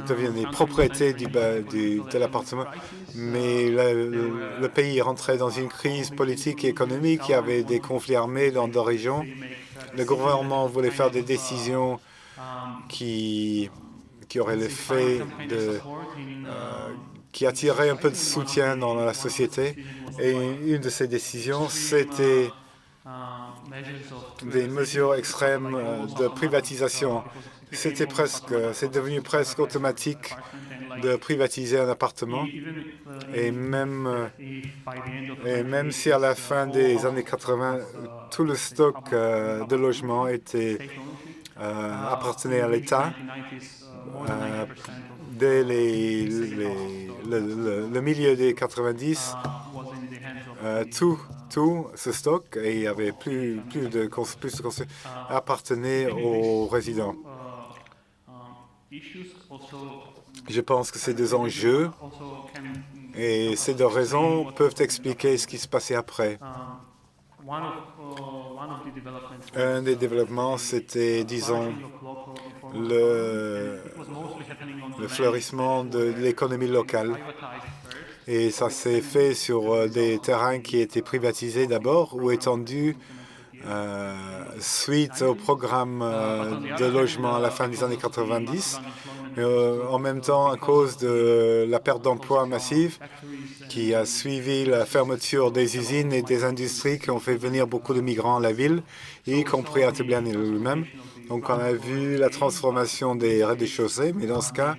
devenaient propriétaires de l'appartement. Mais le pays rentrait dans une crise politique et économique. Il y avait des conflits armés dans deux régions. Le gouvernement voulait faire des décisions qui auraient l'effet qui attiraient un peu de soutien dans la société. Et une de ces décisions, c'était des mesures extrêmes de privatisation. C'est devenu presque automatique de privatiser un appartement. Et même si à la fin des années 80, tout le stock de logements appartenait à l'État, dès le milieu des 90, tout ce stock, et il y avait plus de construction, appartenait aux résidents. Je pense que ces deux enjeux et ces deux raisons peuvent expliquer ce qui se passait après. Un des développements, c'était, disons, le fleurissement de l'économie locale. Et ça s'est fait sur des terrains qui étaient privatisés d'abord ou étendus suite au programme de logement à la fin des années 90. En même temps, à cause de la perte d'emploi massive qui a suivi la fermeture des usines et des industries qui ont fait venir beaucoup de migrants à la ville, y compris à Tbilisi lui-même. Donc on a vu la transformation des rez-de-chaussée, mais dans ce cas,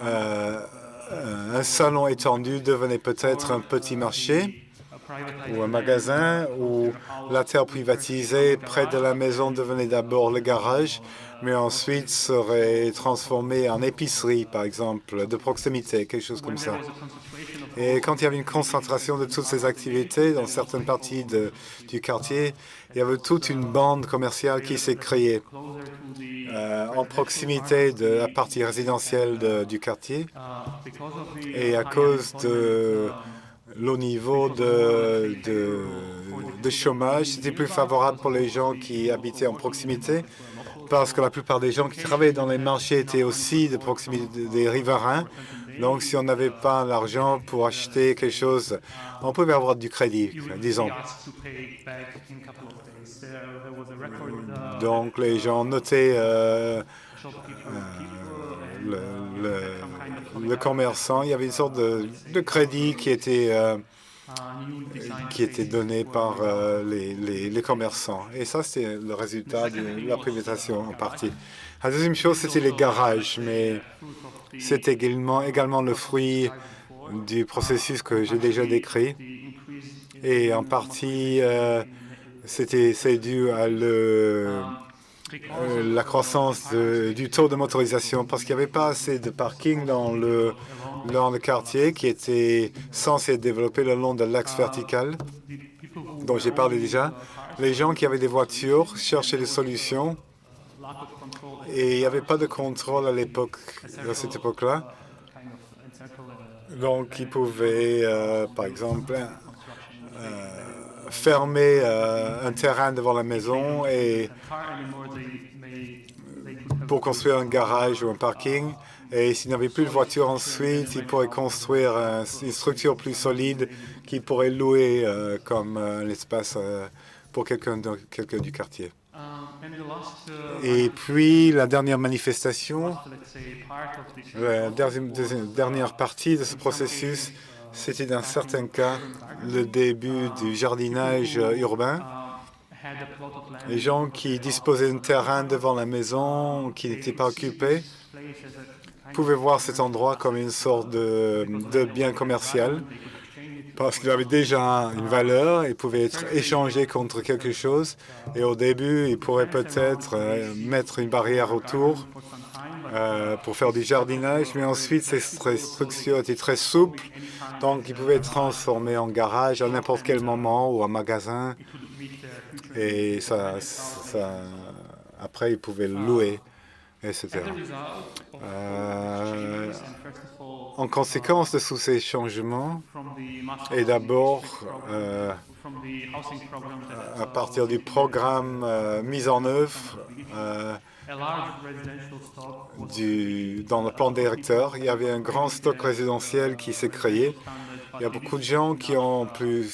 un salon étendu devenait peut-être un petit marché ou un magasin, où la terre privatisée près de la maison devenait d'abord le garage, mais ensuite serait transformée en épicerie, par exemple, de proximité, quelque chose comme ça. Et quand il y avait une concentration de toutes ces activités dans certaines parties du quartier, il y avait toute une bande commerciale qui s'est créée en proximité de la partie résidentielle du quartier. Et à cause de l'haut niveau de chômage, c'était plus favorable pour les gens qui habitaient en proximité, parce que la plupart des gens qui travaillaient dans les marchés étaient aussi de proximité des riverains. Donc, si on n'avait pas l'argent pour acheter quelque chose, on pouvait avoir du crédit, disons. Donc, les gens notaient le commerçant. Il y avait une sorte de crédit qui était donné par les commerçants. Et ça, c'était le résultat de la privatisation en partie. La deuxième chose, c'était les garages, mais c'était également le fruit du processus que j'ai déjà décrit. Et en partie, c'est dû à la croissance du taux de motorisation, parce qu'il n'y avait pas assez de parking dans le quartier qui était censé être développé le long de l'axe vertical dont j'ai parlé déjà. Les gens qui avaient des voitures cherchaient des solutions Et il n'y avait pas de contrôle à cette époque-là. Donc, ils pouvaient, par exemple, fermer un terrain devant la maison et pour construire un garage ou un parking. Et s'il n'y avait plus de voiture ensuite, ils pourraient construire une structure plus solide qu'ils pourraient louer comme un espace pour quelqu'un du quartier. Et puis, la dernière manifestation, la dernière partie de ce processus, c'était dans certains cas le début du jardinage urbain. Les gens qui disposaient d'un terrain devant la maison, qui n'étaient pas occupés, pouvaient voir cet endroit comme une sorte de bien commercial, parce qu'il avait déjà une valeur, il pouvait être échangé contre quelque chose, et au début, il pourrait peut-être mettre une barrière autour pour faire du jardinage, mais ensuite, ces structures étaient très souples, donc ils pouvaient être transformés en garage à n'importe quel moment ou en magasin, et après, ils pouvaient le louer, etc. En conséquence de tous ces changements, et d'abord à partir du programme mis en œuvre dans le plan directeur, il y avait un grand stock résidentiel qui s'est créé. Il y a beaucoup de gens qui ont pu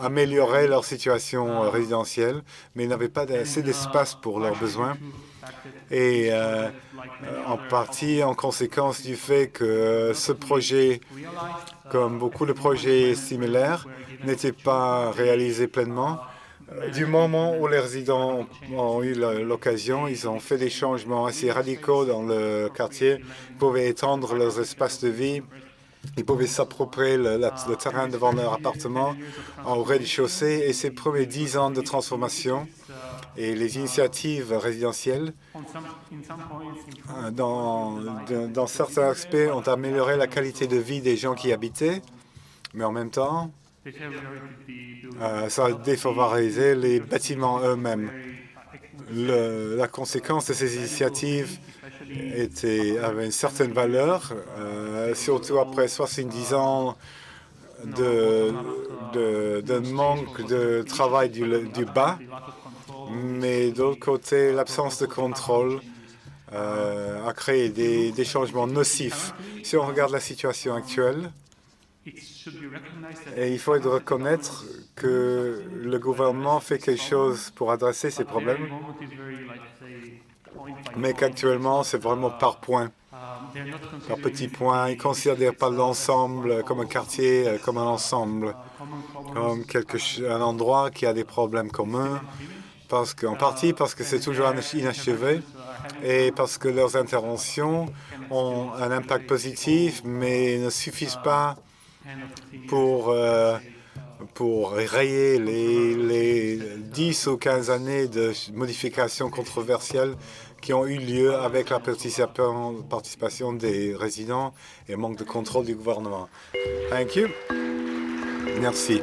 améliorer leur situation résidentielle, mais ils n'avaient pas assez d'espace pour leurs besoins. Et en partie en conséquence du fait que ce projet, comme beaucoup de projets similaires, n'était pas réalisé pleinement. Du moment où les résidents ont eu l'occasion, ils ont fait des changements assez radicaux dans le quartier. Ils pouvaient étendre leurs espaces de vie. Ils pouvaient s'approprier le terrain devant leur appartement au rez-de-chaussée. Et ces premiers 10 ans de transformation et les initiatives résidentielles, dans certains aspects, ont amélioré la qualité de vie des gens qui y habitaient, mais en même temps, ça a défavorisé les bâtiments eux-mêmes. La conséquence de ces initiatives avait une certaine valeur, surtout après 70 ans de manque de travail du bas. Mais d'autre côté, l'absence de contrôle a créé des changements nocifs. Si on regarde la situation actuelle, et il faut reconnaître que le gouvernement fait quelque chose pour adresser ces problèmes, mais qu'actuellement, c'est vraiment par point, par petits points. Ils ne considèrent pas l'ensemble comme un quartier, comme un ensemble, comme un endroit qui a des problèmes communs, en partie parce que c'est toujours inachevé et parce que leurs interventions ont un impact positif, mais ne suffisent pas pour rayer les 10 ou 15 années de modifications controversielles qui ont eu lieu avec la participation des résidents et manque de contrôle du gouvernement. Thank you. Merci.